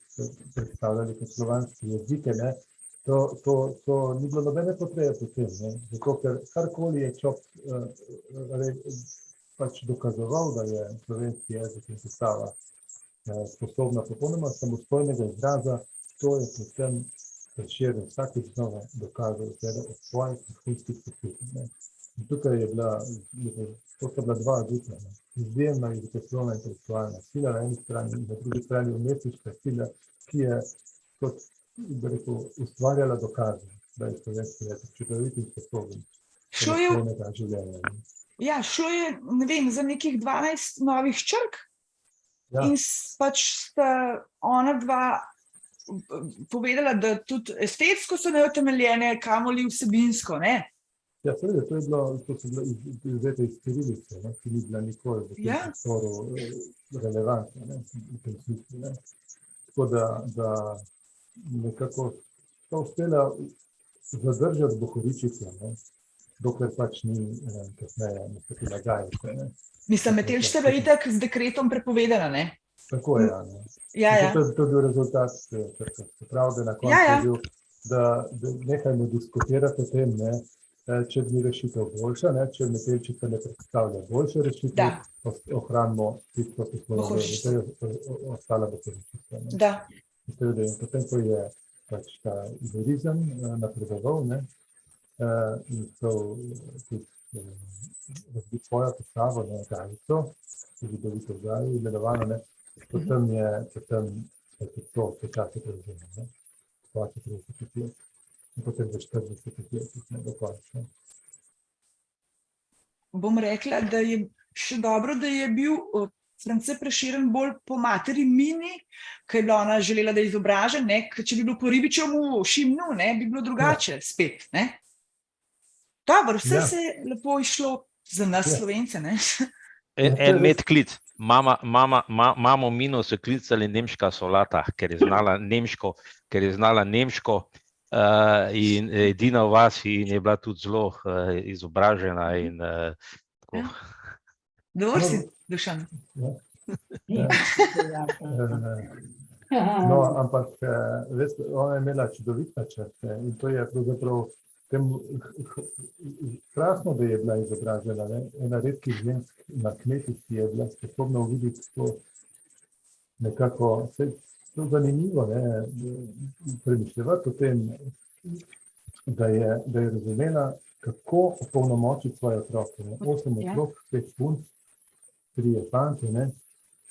predstavljali kot slovanske jezike, ne, to ni bilo nobene potrebe potem, ne, zato ker karkoli je Čop pač dokazoval, da je slovenski jezik in pisava sposobna popolnoma samostojnega izraza, to je potem Prešeren vsakič znova dokazal od svojih vrhunskih posebnih. In tukaj je bila, to sta bila dva aduta, izjemna jezikoslovna intelektualna sila na eni strani in na drugi strani umetniška sila, ki je, kot bi rekel, ustvarjala dokaze, da je slovenski jezik čudovit in sposoben samostojnega življenja. Ja, šlo je, ne vem, za nekih 12 novih črk in pač sta ona dva povedala, da tudi estetsko so neutemeljene, kamoli vsebinsko, ne? Ja, seveda, to so bilo izvzete iz cirilice, ki ni bila nikoli v tem prostoru relevantna, v tem smislu, ne. Tako da nekako sta uspela zadržati bohoričico, ne, dokler pač ni kasneje nastopila Gajica, ne. Mislim, Metelčica je bila itak z dekretom prepovedana, ne? Tako je, ne. To je bil rezultat, se pravi, da na koncu je bil, da nehajmo diskutirati o tem, ne, če ni rešitev boljša, ne, če Metelčica ne predstavlja boljše rešitev, ohranimo tisto, ki smo ostala bohoričica. Da. In potem, ko je pač ta iberizem napredoval, ne, in so tudi razbiti svojo postavo, ne, Gajico, vidovito Gaji, imenovano, ne, potem je to časi prevzema, ne, 30 let, in potem v 40 letih, ne, dokončno. Bom rekla, da je še dobro, da je bil France Prešeren bolj po materi Mini, ker je bila ona želela, da je izobražen, ne, ker če bi bilo po Ribičevmu Šimnu, ne, bi bilo drugače spet, ne. Dobro, vse se je lepo išlo za nas Slovence, ne. En medklic. Mamo Mino so klicali nemška solata, ker je znala nemško in edina v vasi in je bila tudi zelo izobražena in tako. Dovolj si, Dušan. No, ampak, veste, ona je imela čudovit načrt in to je pravzaprav krasno, da je bila izobražena, ne? Ena redkih žensk na kmetici je bila sposobna uvideti to nekako, to zanimivo, ne, premišljevati o tem, da je razumela, kako opolnomočiti svoje otroke. 8 otrok, 5 punc, 3 fantje, ne.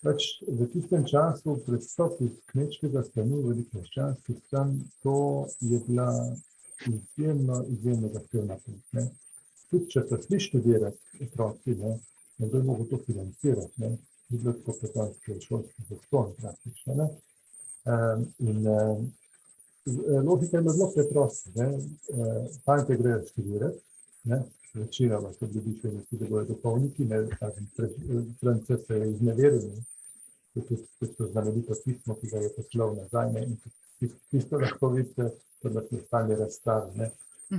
Pač v tistem času prestop iz kmečkega stanu v velik meščanski stan, to je bila izjemno zahtevna pot, ne. Tudi če so šli študirati otroci, ne, nekdo je mogel to financirati, ne, ni bilo tako potonski šolski zaston praktično, ne. In logika je bila zelo preprosta, ne, fantje grejo študirati, ne, večinoma so bili mišljeni, da bojo duhovniki, ne, France se je izneveril, ne, to znamenito pismo, ki ga je poslal nazaj, ne, in tisto lahko vidite, to da se stanje razstavi, ne.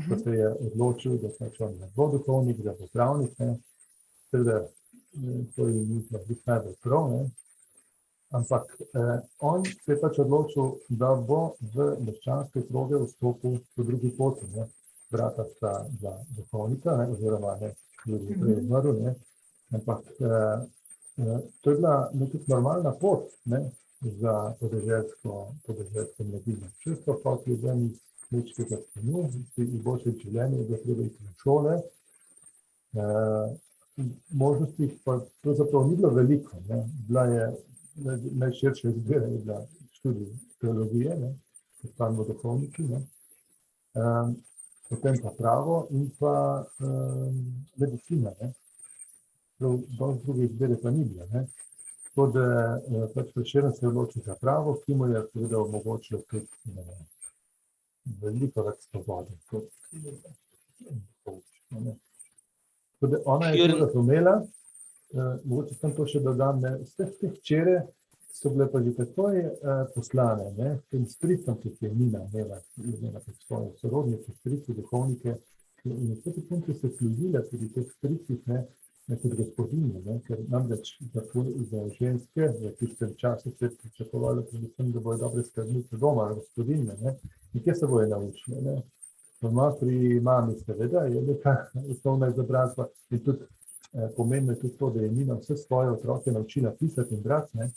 Ko se je odločil, da pač on ne bo duhovnik, da bo pravnik, ne, seveda to je nismo biti najbolj prav, ne, ampak on se je pač odločil, da bo v meščanske kroge vstopil po drugi poti, ne. Brata sta dva duhovnika, ne, oziroma ne, ljudi je prej umrl, ne, ampak to je bila nekaj normalna pot, ne, za podeželsko mladino. Čisto hoteli ven iz kmečkega stanu, izboljšati življenje, da treba iti na šole. Možnosti pa pravzaprav ni bilo veliko, ne. Bila je najširša izbira, je bila študij teologije, ne, postanemo duhovniki, ne. Potem pa pravo in pa medicina, ne. Dosti druge izbire pa ni bilo, ne. Tako da pač Prešeren se je odločil za pravo, ki mu je seveda omogočilo tudi veliko več svobode. Tako da ona je to razumela, mogoče sem to še dodam, ne, vse te hčere so bile pa že takoj poslane, ne, tem stricam, ki je Nina imela kot svoje sorodnike, strici, duhovnike, in vse te punce so služile tudi teh stricih, ne, kot gospodinje, ne, ker namreč za ženske v tistem času se je pričakovalo predvsem, da bojo dobre skrbnice doma, gospodinje, ne, in kje se bojo naučili, ne. Doma pri mami seveda je neka osnovna izobrazba in tudi pomembno je tudi to, da je Nina vse svoje otroke naučila pisati in brati, ne.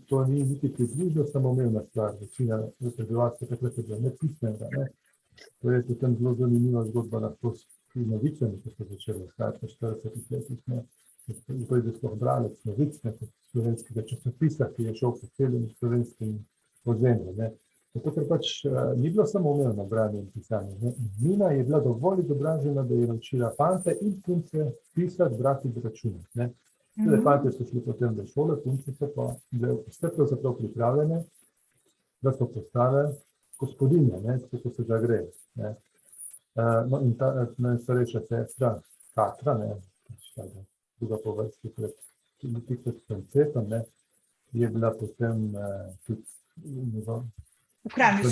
To ni niti približno samoumevna stvar, večina prebivalstva takrat je bila nepismenega, ne. To je potem zelo zanimiva zgodba lahko s novicami, ko so začeli vstajati v 40 letih, ne. To je sploh bralec novic, ne, slovenskega časopisa, ki je šel po celem slovenskem ozemlju, ne. Zato, ker pač ni bilo samoumevno branje in pisanje, ne. Nina je bila dovolj izobražena, da je naučila fante in punce pisati, brati in računati, ne. Tudi fante so šli potem v šole, punce so pa bile vse pravzaprav pripravljene, da so postale gospodinje, ne, tako se zagre, ne. No, in ta najstarejša sestra Katra, ne, druga po vrsti pred Francetom, ne, je bila potem tudi V Kranju,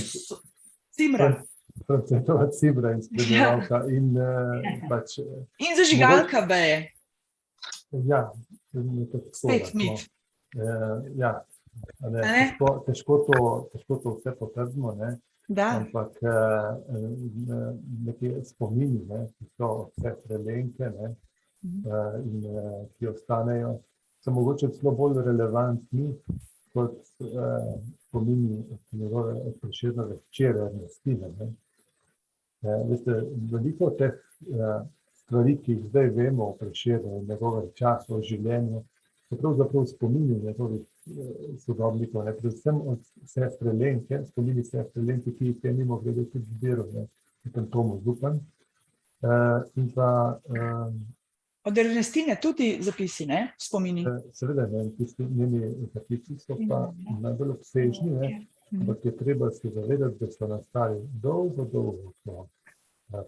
cimra. Francetova cimra in spremljevalka in pač... In zažigalka beje. Ja, nekako spet mit. Ja, težko to vse potrdimo, ne. Da. Ampak nekje spomini, ne, ki so vse Lenke, ne, in ki ostanejo, so mogoče celo bolj relevantni kot spomini njegove Prešernove hčere Ernestine, ne. Veste, veliko teh stvari, ki jih zdaj vemo o Prešernu in njegovem času, o življenju, so pravzaprav spomini njegovih sodobnikov, ne, predvsem od sestre Lenke, spomini sestre Lenke, ki jih je mimogrede tudi zbiral, ne, potem Tomo Zupan. In pa... Od Ernestine tudi zapisi, ne, spomini? Seveda, ne, tisti njeni zapisi so pa najbolj obsežni, ne, ampak je treba se zavedati, da so nastali dolgo po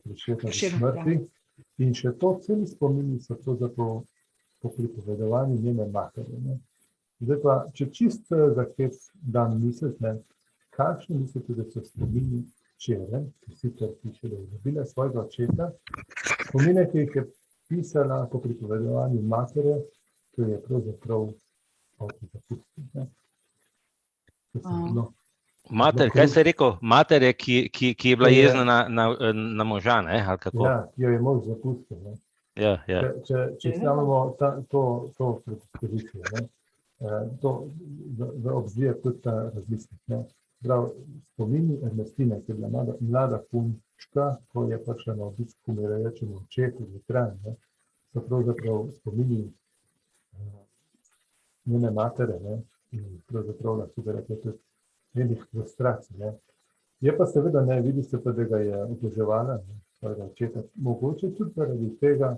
Prešernovi smrti in še to celi spomini so pravzaprav po pripovedovanju njene matere, ne. Zdaj pa, če čist za hec dam misliti, ne, kakšne mislite, da so spomini hčere, ki sicer piše, da je dobila svojega očeta, spomine, ki jih je pisala po pripovedovanju matere, ki je pravzaprav zapustil, ne. Mater, kaj si rekel? Mater, ki je bila jezna na moža, ne? Ali kako? Ja, jo je mož zapustil, ne. Ja. Če snamemo to predpozicijo, ne, to obzira tudi ta razmislek, ne. Prav, spomini Ernestine, ki je bila mlada punčka, ko je prišla na obisk umirajočemu očetu v Kranj, ne, so pravzaprav spomini njene matere, ne, in pravzaprav lahko bi rekli tudi njenih frustracij, ne. Je pa seveda, ne, vidi se pa, da ga je oboževala, ne, svojega očeta. Mogoče tudi zaradi tega,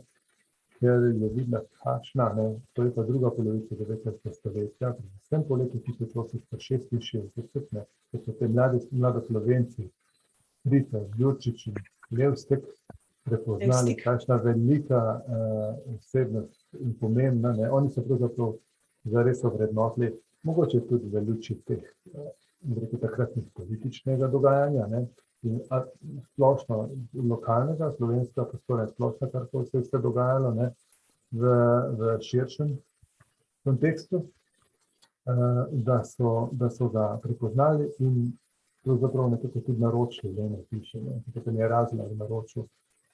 ker je videla kakšna, ne, to je pa druga polovica 19. stoletja, predvsem po letu 1866, ne, ko so te mladoslovenci, Rita, Jurčič in Levstek prepoznali, kakšna velika osebnost in pomembna, ne, oni so pravzaprav zares ovrednotili, mogoče tudi v luči teh, takratnih političnega dogajanja, ne, in splošno lokalnega, slovenska prostora je splošna, kar se je vse dogajalo, ne, v širšem kontekstu, da so ga prepoznali in pravzaprav nekako tudi naročili, da ne piše, ne, potem je Razlar naročil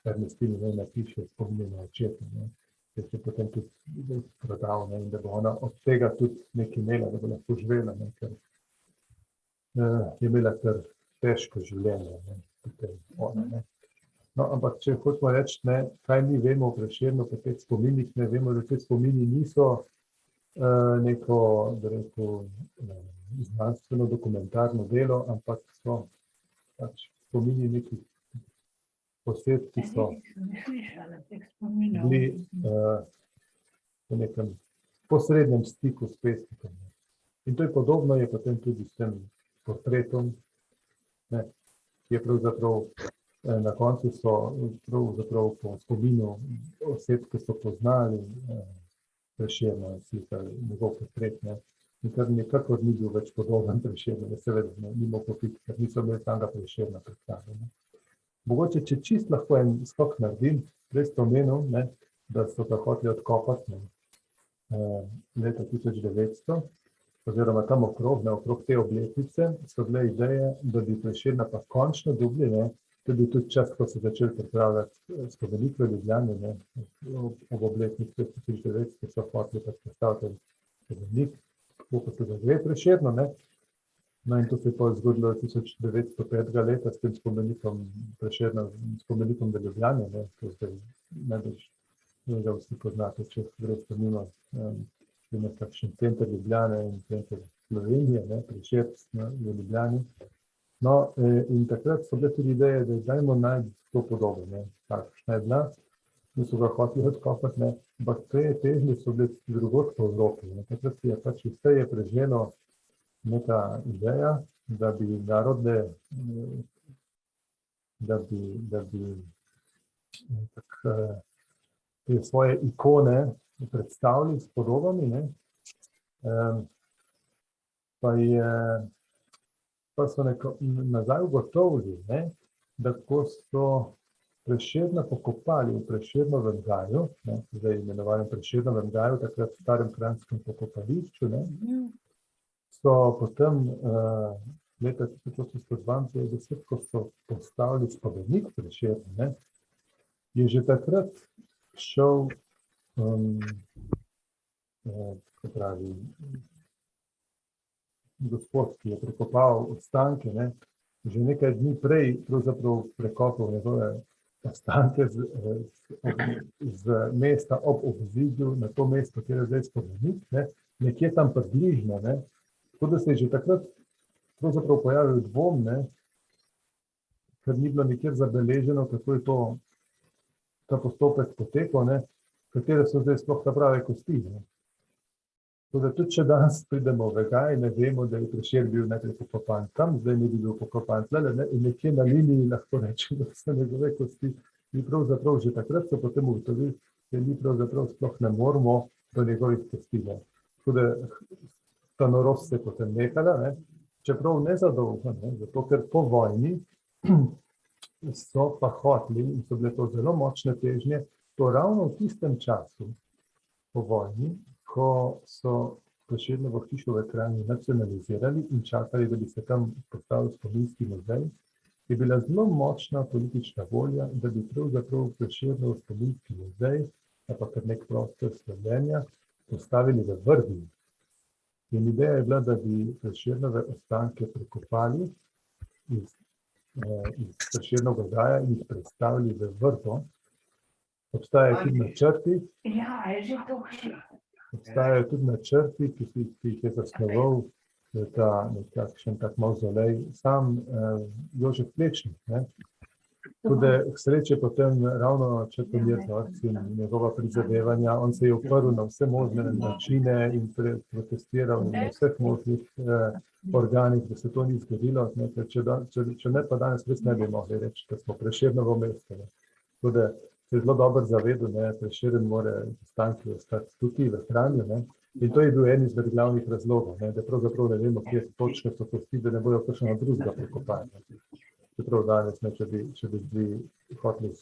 Ernestini, da ne piše spomnjeno na očeta, ne, ker se potem tudi prodal, ne, in da bo ona od tega tudi nekaj imela, da bo lahko živela, ne, ker je imela kar težko življenje, ne, potem ona, ne. No, ampak če hočemo reči, ne, kaj mi vemo o Prešernu po teh spominih, ne vemo, da te spomini niso neko, da rekel, znanstveno dokumentarno delo, ampak so pač spomini nekih oseb, ki so bili v nekem posrednem stiku s pesnikom. In to je podobno, je potem tudi s tem portretom, ne, ki je pravzaprav na koncu so pravzaprav po spominu oseb, ki so poznali Prešerna, slikali njegov portret, ne, in kar nikakor ni bil več podoben Prešernu, seveda, ne, ni mogel biti, ker niso imeli samega Prešerna predstavljena. Mogoče, če čist lahko en skok naredim, prej ste omenil, ne, da so ga hoteli odkopati leta 1900, oziroma tam okrog te obletnice, so bile ideje, da bi Prešerna pa končno dobili, ne, to je bil tudi čas, ko so začeli pripravljati spomenik v Ljubljani, ne, ob obletnici 1900 so hoteli pa predstaviti spomenik, tako ko se zagre Prešerno, ne. No in to se je pa zgodilo 1905 leta s tem spomenikom Prešerna, spomenikom v Ljubljani, ne, to zdaj najbolj ga vsi poznate, če greste mimo, je nekakšen center Ljubljane in center Slovenije, ne, Prešern v Ljubljani. No, in takrat so bile tudi ideje, da dajmo najti to podobo, ne, kakšna je bila, in so ga hoteli odkopati, ne, ampak te težnje so bile drugod po Evropi, ne, takrat je pač vse je preželo neka ideja, da bi narode, da bi te svoje ikone predstavili s podobami, ne, pa so nazaj ugotovili, ne, da ko so Prešerna pokopali v Prešernovem gaju, ne, zdaj imenovanem Prešernovem gaju, takrat v starem kranjskem pokopališču, ne, so potem leta 1852, ko so postavili spomenik Prešernu, ne, je že takrat šel, kako pravi, gospod, ki je prekopal ostanke, ne, že nekaj dni prej pravzaprav prekopal njegove ostanke z mesta ob obzidju na to mesto, kjer je zdaj spomenik, ne, nekje tam približno, ne, tako da se je že takrat pravzaprav pojavil dvom, ne, ker ni bilo nikjer zabeleženo, kako je ta postopek potekal, ne, katere so zdaj sploh ta prave kosti, ne. Tako da tudi če danes pridemo v gaj, ne vemo, da je Prešern bil najprej pokopan tam, zdaj ne bi bil pokopan tlele, ne, in nekje na liniji lahko rečemo, da so njegove kosti, in pravzaprav že takrat so potem ugotovili, da mi pravzaprav sploh ne moramo do njegovih kosti, ne. Tako da ta norost se je potem nehala, ne, čeprav ne zadolgo, ne, zato ker po vojni so pa hoteli in so bile to zelo močne težnje, to ravno v tistem času po vojni, ko so Prešernovo hišo v Kranju nacionalizirali in čakali, da bi se tam postavil spominski muzej, je bila zelo močna politična volja, da bi pravzaprav Prešernov spominski muzej, pa kar nek prostor sledenja, postavili v Vrbi. In ideja je bila, da bi Prešernove ostanke prekopali iz Prešernovega gaja in jih predstavili v Vrbo. Obstajajo tudi načrti. Ja, je že to. Obstajajo tudi načrti, ki jih je zasnoval nekakšen tak mavzolej, sam Jožef Plečnik, ne. Tako da k sreče potem ravno Črtomir Zorc in njegova prizadevanja, on se je uprl na vse možne načine in protestiral na vseh možnih organih, da se to ni zgodilo, ne, ker če ne pa danes res ne bi mogli reči, da smo Prešernovo mesto, ne. Tako da se je zelo dobro zavedel, ne, Prešeren mora ostanki ostati tukaj v Kranju, ne, in to je bil en izmed glavnih razlogov, ne, da pravzaprav ne vemo, kje točno so kosti, da ne bojo kakšnega drugega prekopanja. Čeprav danes, ne, če bi bili hoteli s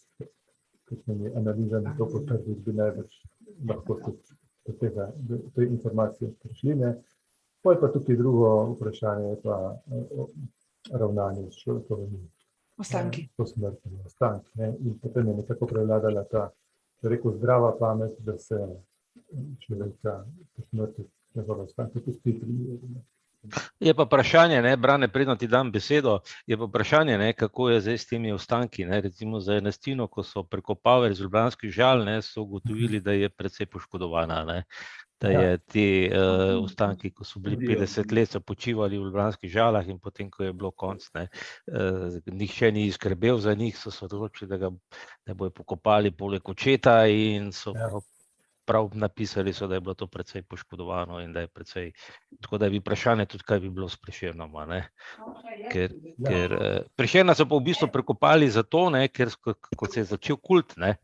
kakšnimi analizami to potrditi, bi največ lahko tudi do te informacije prišli, ne. Pa je pa tukaj drugo vprašanje, je pa ravnanje s človekovimi Ostanki. posmrtnimi ostanki, ne, in potem je nekako prevladala ta, rekel, zdrava pamet, da se človeka posmrti njegove ostanke pusti pri miru. Je pa vprašanje, ne, Brane, predno ti dam besedo, je pa vprašanje, ne, kako je zdaj s temi ostanki, ne, recimo za Ernestino, ko so prekopavali z Ljubljanskih Žal, ne, so ugotovili, da je precej poškodovana, ne, da je te ostanki, ko so bili 50 let, so počivali v Ljubljanskih Žalah in potem, ko je bilo konc, ne, nihče ni skrbel za njih, so se odločili, da bojo pokopali poleg očeta in so prav napisali so, da je bilo to precej poškodovano in da je precej, tako da je bi vprašanje tudi, kaj bi bilo s Prešernoma, ne. Ker Prešerna so pa v bistvu prekopali zato, ne, ker ko se je začel kult, ne,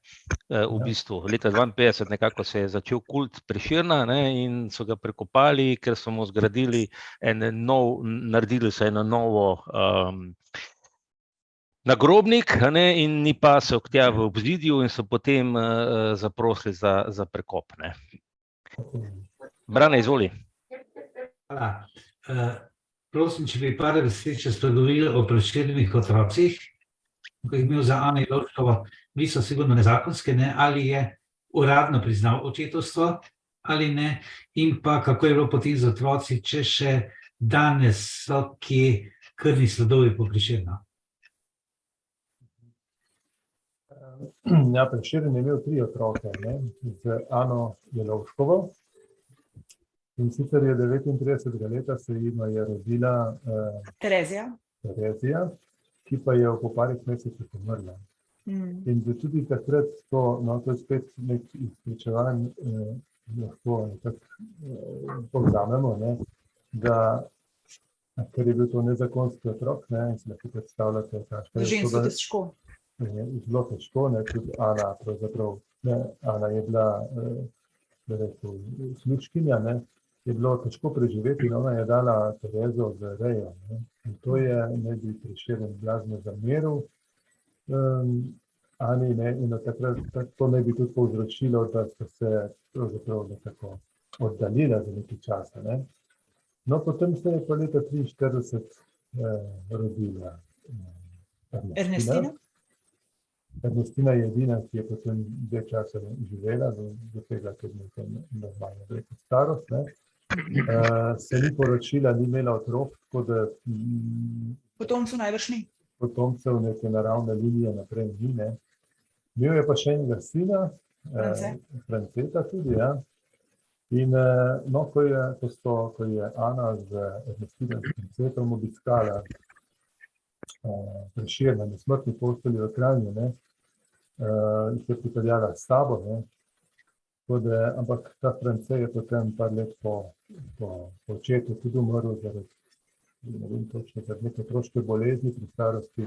v bistvu leta 52 nekako se je začel kult Prešerna, ne, in so ga prekopali, ker so mu zgradili naredili so eno novo nagrobnik, a ne, in ni pasel tja v obzidju in so potem zaprosili za prekop. Ne. Brane, izvoli. Hvala. Prosim, če bi par besed še spregovorili o Prešernovih otrocih, ko jih imel za Ano Jelovškovo, niso sigurno nezakonske, ne, ali je uradno priznal očetovstvo ali ne, in pa kako je bilo potem z otroci, če še danes so kje krvni sledovi po Prešernu. Ja, Prešeren je imel 3 otroke, ne, z Ano Jelovškovo. In sicer je 39. leta se jima je rodila Terezija. Terezija, ki pa je po parih mesecih umrla. In tudi takrat to je spet nek izpričevanj, lahko nekako povzamemo, ne, da ker je bil to nezakonski otrok, ne, in si lahko predstavljate, kakšno je Žensko težko. Zelo težko, ne, tudi Ana pravzaprav, ne, Ana je bila, da rekel, slučkinja, ne, je bilo težko preživeti in ona je dala Terezo v rejo, ne, in to je, ne bi Prešeren blazno zameril, Ani, ne, in takrat to ne bi tudi povzročilo, da so se pravzaprav nekako oddaljila za nekaj časa, ne. No, potem se je pa leta 1943 rodila Ernestina. Ernestina je edina, ki je potem 2 časa živela, do tega, ker je nekaj normalno rekel starost, ne. Se ni poročila, ni imela otrok, tako da Potomcev najbrž ni. Potomcev neke naravne linije naprej ni, ne. Imel je pa še enega sina, Franceta tudi, ja. In no, ko je Ana z Ernestinom Francetom obiskala Prešerna na smrtni postelji v Kranju, ne, jih je pripeljala s sabo, ne. Ampak ta France je potem par let po očetu tudi umrl zaradi, ne vem točno, zaradi neke otroške bolezni pri starosti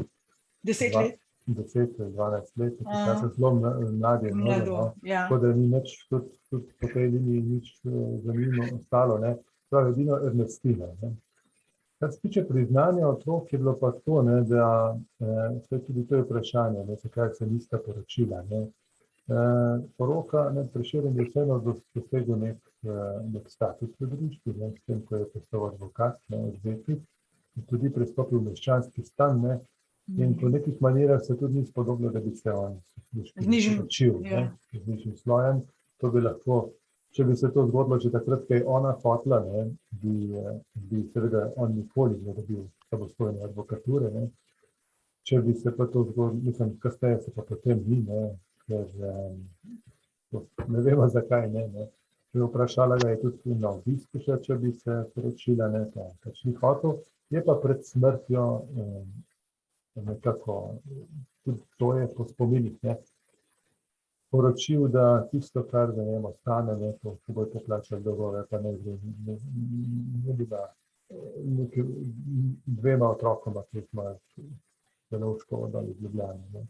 10 let. 10 ali 12 let, ki se zelo mladi umrl, no. Tako da ni nič, tudi po tej liniji nič za njim ostalo, ne. Prav edino Ernestina, ne. Kar se tiče priznanja otrok, je bilo pa to, ne, da se tudi to je vprašanje, ne, zakaj se nista poročila, ne. Poroka, ne, Prešeren je vseeno dosegel nek status v družbi, ne, s tem, ko je postal advokat, ne, odvetnik, in tudi prestopil v meščanski stan, ne, in po nekih manirah se tudi ni spodobilo, da bi se on poročil, ne, z nižjim slojem. To bi lahko, če bi se to zgodilo že takrat, ko je ona hotela, ne, bi seveda on nikoli ne dobil samostojne advokature, ne. Če bi se pa to zgodilo, mislim, kasneje se pa potem ni, ne, ker ne vemo zakaj ne. Vprašala ga je tudi na obisku še, če bi se poročila, ne, pač ni hotel. Je pa pred smrtjo nekako, tudi to je po spominih, ne, poročil, da tisto, kar za njim ostane, ne, ko bojo poplačali dolgove, pa ne bi da dvema otrokoma, ki jih imajo Jelovškovo dol iz Ljubljane, ne.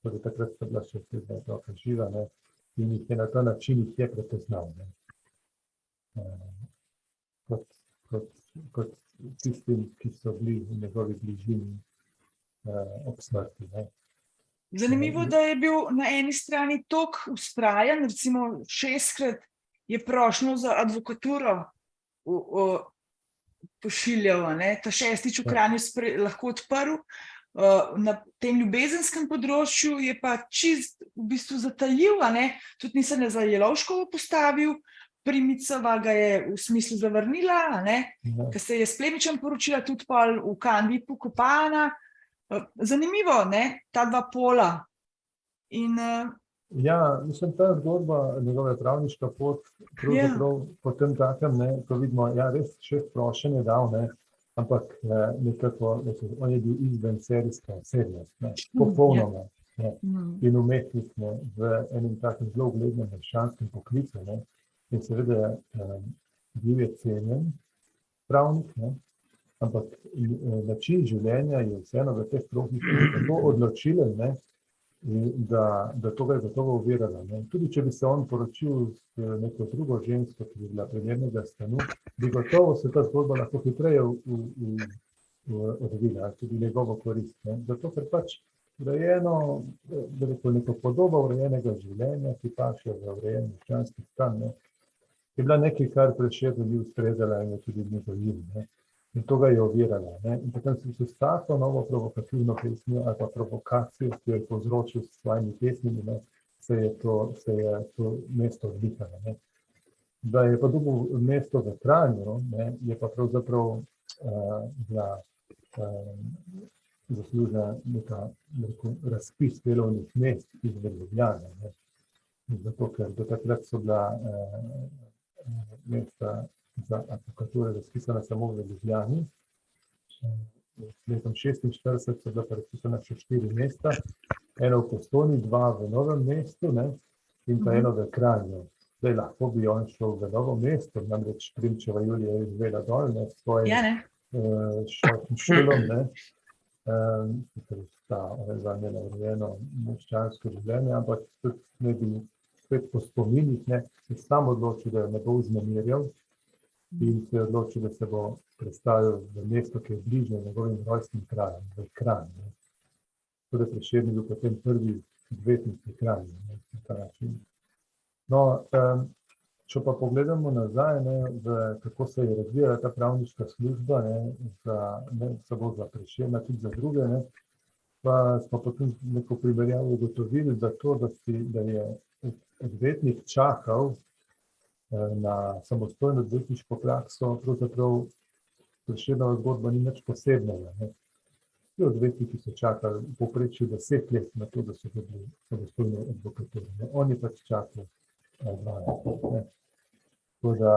Torej takrat sta bila še 2 otroka živa, ne, in jih je na ta način jih je prepoznal, ne. Kot tistim, ki so bili v njegovi bližini ob smrti, ne. Zanimivo, da je bil na eni strani toliko vztrajen, recimo 6-krat je prošnjo za advokaturo pošiljal, ne, ta 6. v Kranju lahko odprl. Na tem ljubezenskem področju je pa čist v bistvu zatajil, ne, tudi ni se za Jelovškovo postavil, Primicova ga je v smislu zavrnila, ne, ker se je s Plemičem poročila tudi pol v Kanvi pokopana. Zanimivo, ne, ta 2 pola. In ja, mislim, ta zgodba, njegova pravniška pot, pravzaprav po tem takem, ne, ko vidimo, ja, res 6 prošenj je dal, ne, ampak nekako, on je bil izven serijska osebnost, ne, popolnoma, ne, in umetnik, ne, v enem takem zelo uglednem meščanskem poklicu, ne, in seveda bil je cenjen pravnik, ne, ampak način življenja je vseeno v teh krogih tako odločilen, ne, da to ga je gotovo oviralo, ne. Tudi če bi se on poročil z neko drugo žensko, ki bi bila primernega stanu, bi gotovo se ta zgodba lahko hitreje odvila, tudi njegovo korist. Ne? Zato, ker pač urejeno, da rekel, neko podobo urejenega življenja, ki paše v urejen meščanski stan, ne? Je bila nekaj, kar Prešernu ni ustrezala in je tudi ni dojil, ne? In to ga je ovirala. Ne? In potem se vsako novo provokativno pesmijo ali pa provokacijo, ki jo je povzročil s svojimi pesmimi, ne? Se je to mesto odlikalo. Ne? Da je pa dobil mesto v Kranju, ne? Je pa pravzaprav zaslužila neka razpis delovnih mest izven Ljubljane. Ne? Zato, ker do takrat so bila mesta za advokature razpisana samo v Ljubljani. S letom 1946 so bila razpisana še 4 mesta, eno v Postojni, 2 v Novem mestu, ne? In pa eno v Kranju. Zdaj lahko bi on šel v Novo mesto, namreč Primčeva Julija je izvela dol, ne, s svojim šolskim šolom, ne, sta zanjena urejeno meščansko življenje, ampak ne bi spet po spominih, ne, se sam odločil, da ne bo vznemirjal in se je odločil, da se bo predstavil v mesto, ki je bližje njegovim rojstnim krajem, v Kranj. Tako da Prešeren je bil potem prvi odvetnik v Kranju, ne, na ta način. No, če pa pogledamo nazaj, ne, kako se je razvijala ta pravniška služba, ne samo za Prešerna, tudi za druge, ne, pa smo potem neko primerjavo ugotovili, da je odvetnik čakal na samostojno odvetniško prakso, pravzaprav Prešernova zgodba ni nič posebnega. Ne. Vsi odvetniki so čakali v povprečju 10 let na to, da so dobili samostojno advokaturo. Oni pač čakajo 12 let. Tako da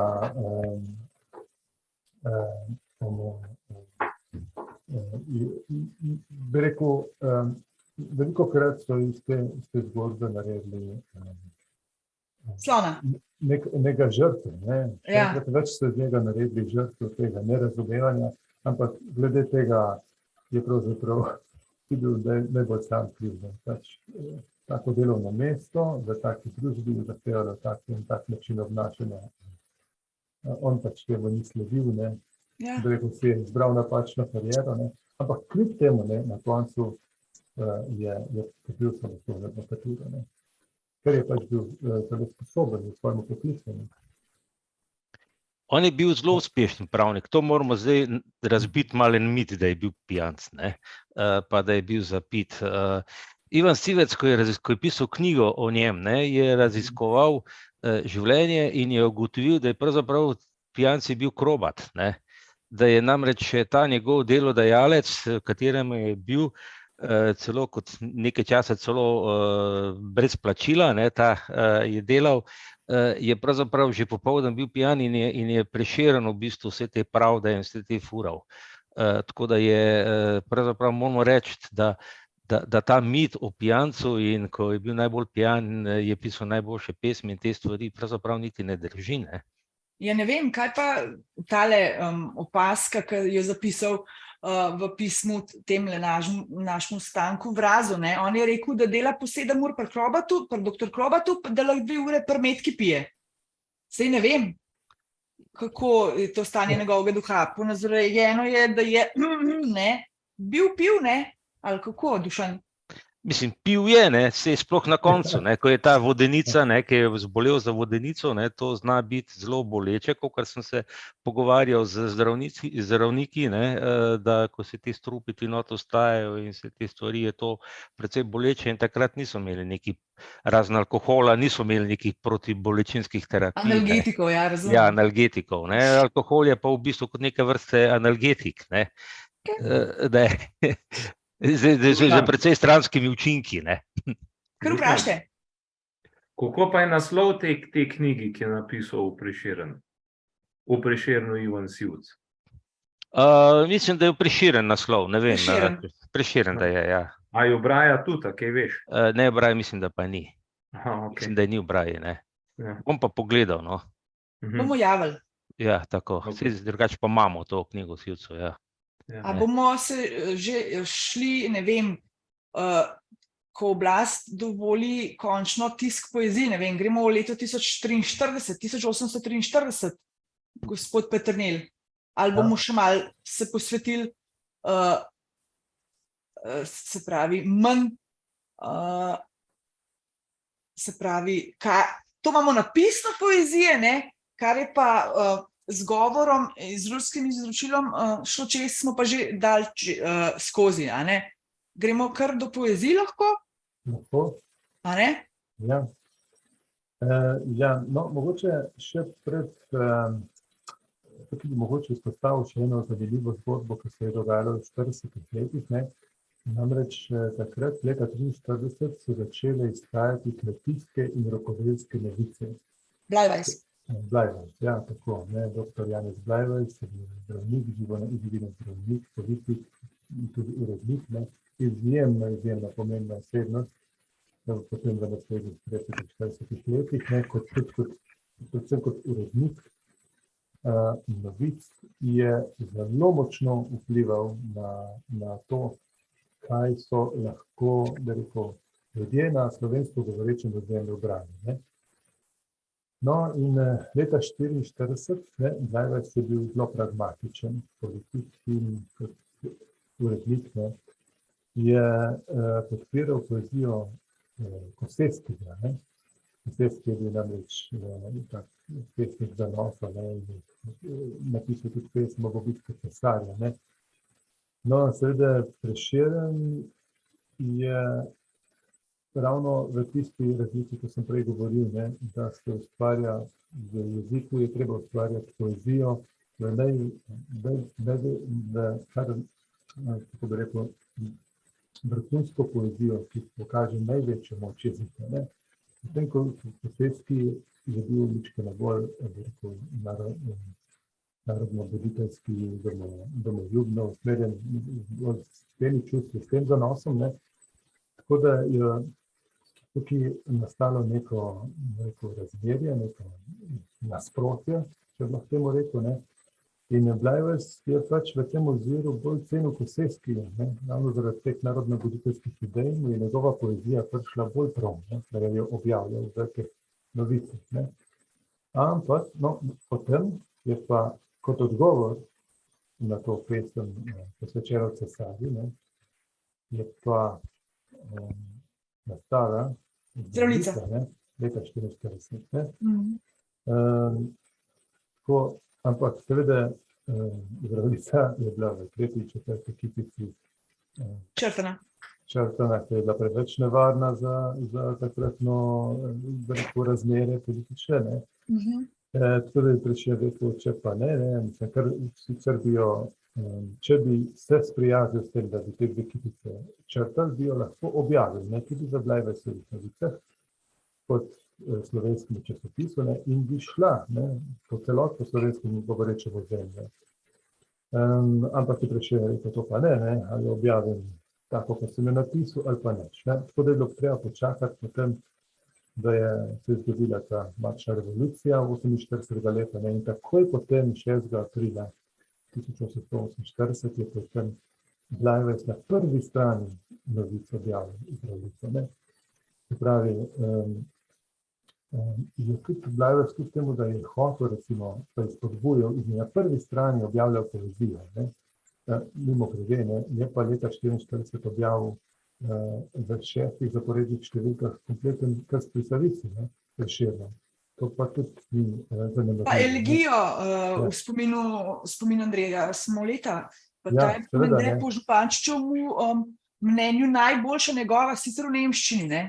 bi rekel, veliko krat so iz te zgodbe naredili nekega žrtve. Ne? Več so iz njega naredili žrtve tega nerazumevanja, ampak glede tega je pravzaprav bil najbolj sam kriv. Pač tako delovno mesto, v taki družbi je zahtevalo tak način obnašanja. On pač temu ni sledil, ne. Da rekel, si je izbral napačno kariero, ne. Ampak kljub temu, ne, na koncu je dobil samostojno advokaturo, ne. Ker je pač bil zelo sposoben v svojem poklicu. On je bil zelo uspešen pravnik, to moramo zdaj razbiti malo en mit, da je bil pijanec, ne, pa da je bil zapit. Ivan Sivec, ko je pisal knjigo o njem, ne, je raziskoval življenje in je ugotovil, da je pravzaprav pijanec je bil krobat, ne, da je namreč ta njegov delodajalec, kateremu je bil celo kot nekaj časa celo brez plačila, ne, ta je delal, je pravzaprav že popoldan bil pijan in je Prešeren v bistvu vse te pravde in vse te fural. Tako da je pravzaprav moramo reči, da ta mit o pijancu in ko je bil najbolj pijan, je pisal najboljše pesmi in te stvari pravzaprav niti ne drži, ne. Ja, ne vem, kaj pa tale opaska, ki je zapisal v pismu temle našemu Stanku Vrazu, ne. On je rekel, da dela po 7 ur pri doktor Krobatu, da lahko 2 ure pri Metki pije. Saj ne vem, kako je to stanje njegovega duha. Ponazorjeno je, da je pil, ne. Ali kako, Dušan? Mislim, pil je, ne, se je sploh na koncu, ne, ko je ta vodenica, ne, ki je zbolel za vodenico, ne, to zna biti zelo boleče, kakor sem se pogovarjal z zdravniki, ne, da ko se ti strupi ti not ostajajo in se te stvari, je to precej boleče in takrat niso imeli neki razen alkohola, niso imeli nekih protibolečinskih terapij. Analgetikov, ja, razumem. Ja, analgetikov, ne, alkohol je pa v bistvu kot neke vrste analgetik, ne, da je že precej stranskimi učinki, ne. Kar vprašajte. Kako pa je naslov te knjigi, ki je napisal o Prešernu? O Prešernu Ivan Sivec. Mislim, da je Prešeren naslov, ne vem. Prešeren, da je, ja. A je v Braja tudi, kaj veš? Ne, v Braja mislim, da pa ni. Aha, okay. Mislim, da ni v Braji, ne. Ja. Bom pa pogledal, no. Bomo javili. Ja, tako. Okay. Drugače pa imamo to knjigo Sivcu, ja. A bomo se že šli, ne vem, ko oblast dovoli končno tisk poezije, ne vem, gremo v leto 1843, gospod Peternelj, ali bomo še malo se posvetili se pravi, manj, se pravi, to imamo napisno poezije, ne, kar je pa z govorom, z ljudskim izročilom šlo čez, smo pa že dal skozi, a ne. Gremo kar do poezij lahko, Lahko, a ne? ja. Ja, no, mogoče še tukaj bi mogoče izpostavil še eno zanimivo zgodbo, ki se je dogajalo v 40 letih, ne. Namreč takrat, leta 1943, so začele izhajati kmetijske in rokodelske novice. Blajvajs. Blajvajs, ja, tako, ne, doktor Janez Blajvajs, zdravnik, izjemni zdravnik, politik in tudi urednik, ne, izjemna pomembna osebnost, potem v naslednjih 30-40 letih, ne, predvsem kot urednik novic, je zelo močno vplival na to, kaj so lahko, da rekel, ljudje na slovensko govorečem ozemlju brali, ne. No, in leta 1944, ne, Blajvajs je bil zelo pragmatičen politik in kot urednik, ne, je podpiral poezijo Kosevskega, ne. Kosevski je bil namreč tak pesnik zanosa, ne, napisal tudi pesem o bitki cesarja, ne. No, seveda Prešeren je ravno v tisti razliki, ko sem prej govoril, ne, da se ustvarja v jeziku, je treba ustvarjati poezijo, kako bi rekel, vrhunsko poezijo, ki pokaže največjo moč jezika, ne. Potem, ko Kosevski je bil ličkeno bolj, bi rekel, narodno-buditeljski, domoljubno usmerjen s temi čustvi, s tem zanosom, ne. Tako da je tukaj nastalo neko razmerje, neko nasprotje, če bi lahko temu rekel, ne. In Blajvajs je pač v tem oziru bolj cenil Kosevskega, ne, ravno zaradi teh narodno-buditeljskih idej je njegova poezija prišla bolj prav, ne, da je objavljal v teh novicah, ne. Ampak, no, potem je pa kot odgovor na to pesem posvečeno cesarju, ne, je pa nastala Zdravnica, ne, leta 1944, ne. Mhm. Ampak seveda Zdravnica je bila v tretji, četrti kipici Črtana. črtana, ki je bila preveč nevarna za takratno, da rekel, razmere politične, ne. Mhm. Tako da je Prešeren rekel, če pa ne, mislim, kar sicer bi jo, če bi se sprijaznil s tem, da bi te dve kipice črtali, bi jo lahko objavil, ne, tudi v Blajvajsovih novicah, kot slovenskem časopisu, ne, in bi šla, ne, po celotno slovenskem govorečem ozemlju. Ampak je Prešeren rekel, to pa ne, ali objavim tako, kot sem jo napisal, ali pa neč, ne. Tako da je bilo treba počakati potem, da se je zgodila ta marčna revolucija 48. leta, ne, in takoj potem 6. aprila 1848 je potem Blajvajs na prvi strani novic objavil Zdravljico, ne. Se pravi, je tudi Blajvajs kljub temu, da je hotel, recimo, pa je spodbujal in je na prvi strani objavljal poezijo, ne. Mimogrede, ne, je pa leta 1944 objavil v 6 zaporednih številkah kompleten krst pri Savici, ne, Prešerna. To pa tudi ni zanemarljivo. Pa elegijo v spominu Andreja Smoleta, pa ta je seveda, Andrej ne. po Župančičevem mnenju najboljša njegova, sicer v nemščini, ne.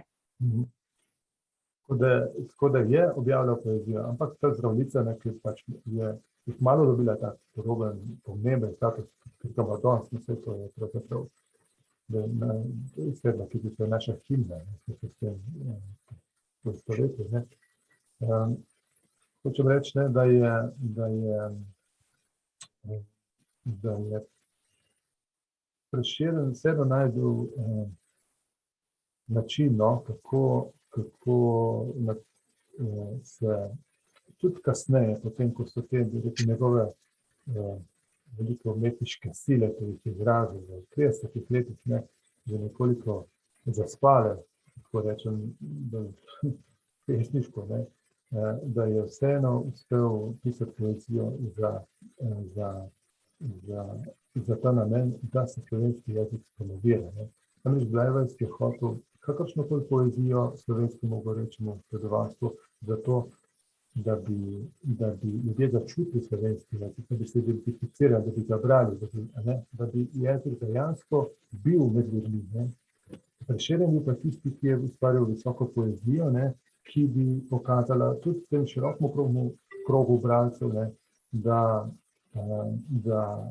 Tako da je objavljal poezijo, ampak ta Zdravljica, ne, ki pač je malo dobila tak podoben, pomemben status, ki ga ima danes, vse to je pravzaprav sedma, ki je naša himna, ki se s tem poistoveti, ne. Hočem reči, ne, da je Prešeren vseeno najdel način, no, kako se tudi kasneje, potem, ko so te njegove velike umetniške sile, ki jih je izrazil v 30 letih, ne, že nekoliko zaspale, tako rečem, pesniško, ne, da je vseeno uspel pisati poezijo za za ta namen, da se slovenski jezik promovira. Namreč Blejvec je hotel kakršnokoli poezijo slovenskemu govorečemu prebivalstvu, zato da bi ljudje začutili slovenski jezik, da bi se identificirali, da bi ga brali, da bi jezik dejansko bil med ljudmi. Prešeren je pa tisti, ki je ustvarjal visoko poezijo, ki bi pokazala tudi tem širokemu krogu bralcev, da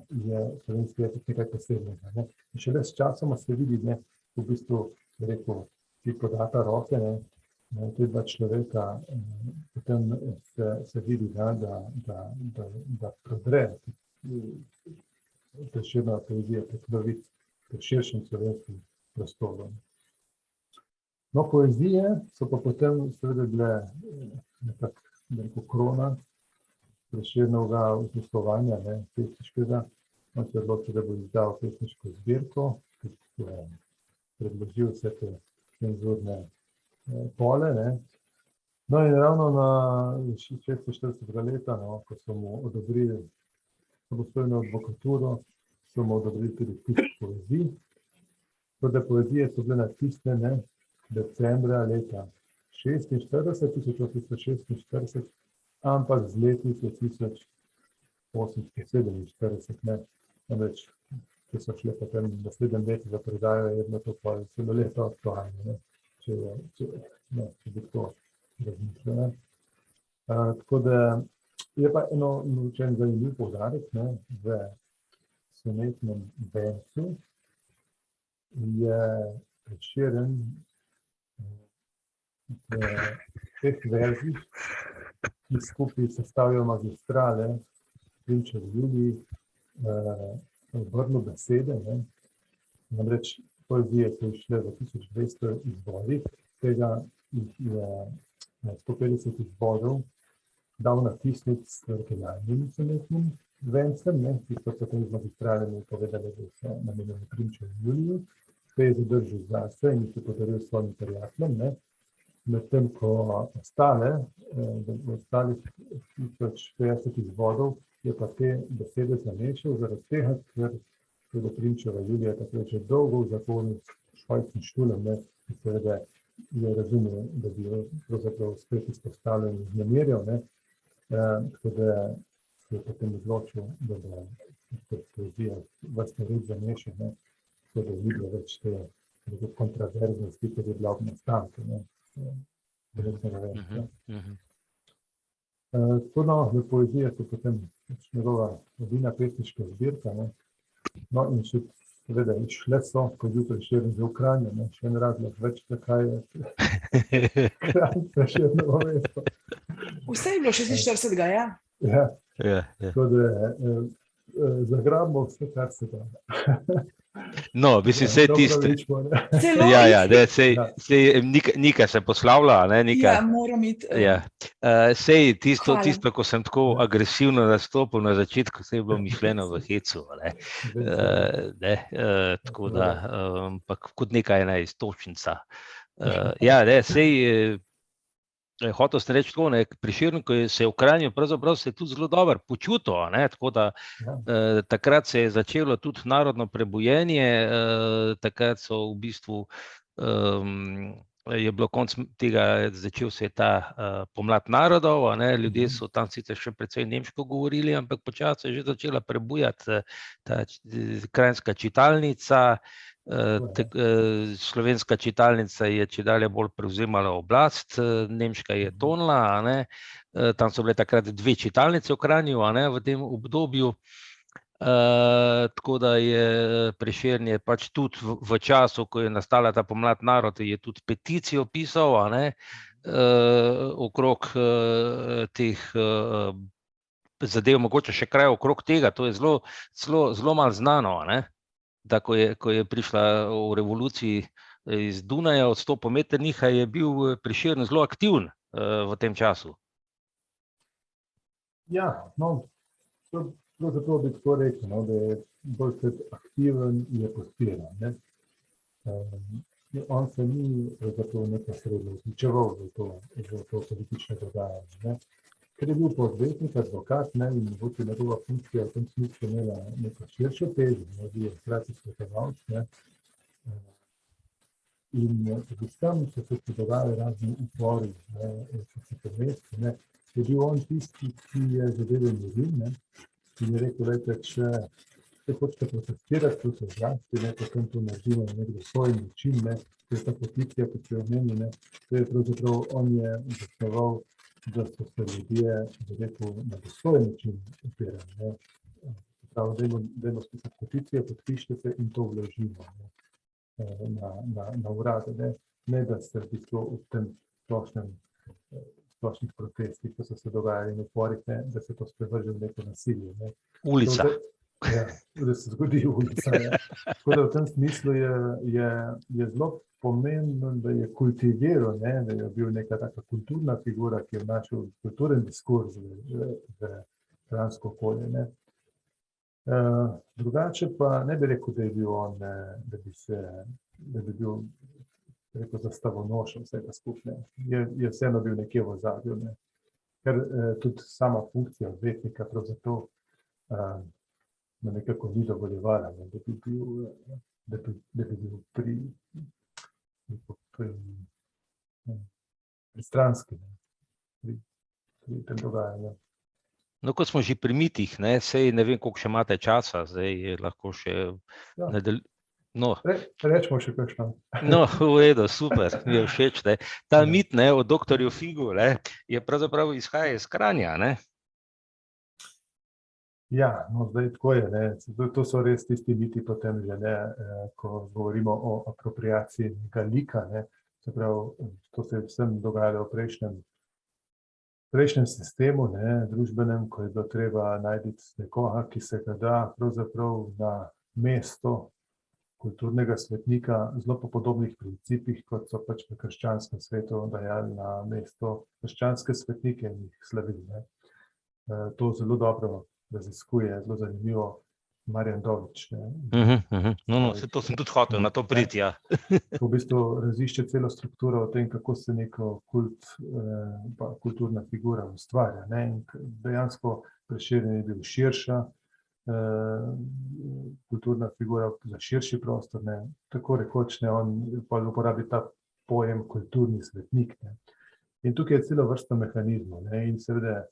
je slovenski jezik nekaj posebnega. In šele s časoma se vidi, v bistvu, rekel, ki podata roke, te dva človeka, potem se vidi, da prodre Prešernova poezija prek širšim slovenskim prostorom. No, poezije so pa potem seveda bile nekako krona Prešernovega udejstvovanja, pesniškega. On se je odločil, da bo izdal pesniško zbirko, ki je predložil vse te cenzurne pole. No in ravno na 46. leta, ko so mu odobrili samostojno advokaturo, so mu odobrili tudi tisk poezij. Toda poezije so bile natisnjene decembra leta 1846, ampak z letnico 1847. Namreč, ki so šle potem v naslednjem letu za prodajo, je bilo to pa celo leto aktualno, če bi to razmišljali. Tako da je pa eno zanimiv poudarek, v sonetnem vencu je Prešeren v teh verzih, ki skupaj sestavljajo magistrale Prinčevi Juliji, obrnil besede. Namreč poezije so išle v 1200 izvodih, tega je 150 izvodov dal natisniti s originalnim sonetnim vencem, ki so potem z magistralami povedali, da so namenjeni Prinčevi Juliji. Te je zadržal zase in jih je podaril svojim prijateljem. Medtem ko ostalih 1050 izvodov je pa te besede zamešal, zaradi tega, ker je Prinčeva Julija takrat že dolgo v zakonu s Švajcem Štulem, ki seveda je razumel, da bi jo pravzaprav spet izpostavljen in vznemirjal, tako da se je potem odločil, da bo poezija vrstni red zamešal, tako da ni bilo več te kontraverznosti, ki je bila ob nastanku. V poeziji so potem njegova edina pesniška zbirka. No in še seveda išle so, ko je bil Prešeren za Ukranjo, še en razlog več, zakaj je Prešernovo mesto. Vse je bilo 46. Ja. Ja, tako da zagrabimo vse, kar se da. No, mislim, vse tisto. Nika se poslavlja, Nika. Ja, moram iti. Sej tisto, ko sem tako agresivno nastopil na začetku, se je bilo mišljeno v hecu. Tako da, kot neka ena istočnica. Hotel sem reči tako, Prešeren, ko se je v Kranju, pravzaprav se je tudi zelo dobro počutil, tako da takrat se je začelo tudi narodno prebujenje, takrat so v bistvu, je bilo konc tega, začel se je ta pomlad narodov, ljudje so tam sicer še precej nemško govorili, ampak počasi je že začela prebujati ta kranjska čitalnica. Slovenska čitalnica je čedalje bolj prevzemala oblast, nemška je tonila, tam so bile takrat dve čitalnice v Kranju, v tem obdobju, tako da je Prešeren je pač tudi v času, ko je nastala ta pomlad narod, je tudi peticijo pisal, okrog teh zadev, mogoče še kraj okrog tega, to je zelo malo znano, da ko je prišla v revoluciji iz Dunaja odstop Metternicha, je bil Prešeren zelo aktiven v tem času. Ja, pravzaprav bi tako rekel, da je bolj kot aktiven, je podpiran. On se ni pravzaprav neposredno vključeval v to politično dogajanje. ker je bil odvetnik, advokat, ne, in mogoče njegova funkcija v tem smislu imela neko širšo težo, ne, bil je hkrati svetovalec, ne. In tudi tam so se dogajali razni upori, ne, so se pomesti, ne. Je bil on tisti, ki je zadeve miril, ne, in je rekel, lejte, če hočete protestirati, tu se zlasti, ne, potem to naredimo na nek svoj način, ne, to je ta peticija, kot se je omenil, ne, to je pravzaprav, on je zasnoval, da so se ljudje, da rekel, na svoj način upirali, ne. Pravi, dajmo spisati peticijo, podpišite se in to vložimo, ne, na urade, ne, da se v bistvu v tem splošnih protestih, ko so se dogajali in uporih, ne, da se to sprevrže v neko nasilje, ne. Ulica. Ja, da se zgodi ulica, ja. Tako da v tem smislu je zelo pomembno, da je kultiviral, ne, da je bil neka taka kulturna figura, ki je vnašal kulturen diskurs v kranjsko okolje, ne. Drugače pa ne bi rekel, da je bil on, da bi bil, rekel, zastavonoša vsega skupaj. Je vseeno bil nekje v ozadju, ne. Ker tudi sama funkcija odvetnika pravzaprav nekako ni dovoljevala, ne, da bi bil pristranski, ne, pri tem dogajanju. No, ko smo že pri mitih, ne, sej ne vem, koliko še imate časa, zdaj je lahko še No. Rečemo še kakšno. No, v redu, super, mi je všeč, ne. Ta mit, ne, o doktorju Figu, ne, je pravzaprav izhaja iz Kranja, ne? Ja, no, zdaj tako je, ne. To so res tisti miti potem že, ne, ko govorimo o apropriaciji lika, ne. Se pravi, to se je vsem dogajalo v prejšnjem sistemu, ne, družbenem, ko je bilo treba najti nekoga, ki se ga da pravzaprav na mesto kulturnega svetnika, zelo po podobnih principih, kot so pač v krščanskem svetu dajali na mesto krščanske svetnike in jih slavili, ne. To zelo dobro raziskuje, zelo zanimivo Marjan Dovič, ne. No, to sem tudi hotel na to priti, ja. V bistvu razišče celo strukturo o tem, kako se neko kulturna figura ustvarja, ne, in dejansko Prešeren je bil širša kulturna figura za širši prostor, ne, tako rekoč, ne, on uporabi ta pojem kulturni svetnik, ne. In tukaj je celo vrsta mehanizmov, ne, in seveda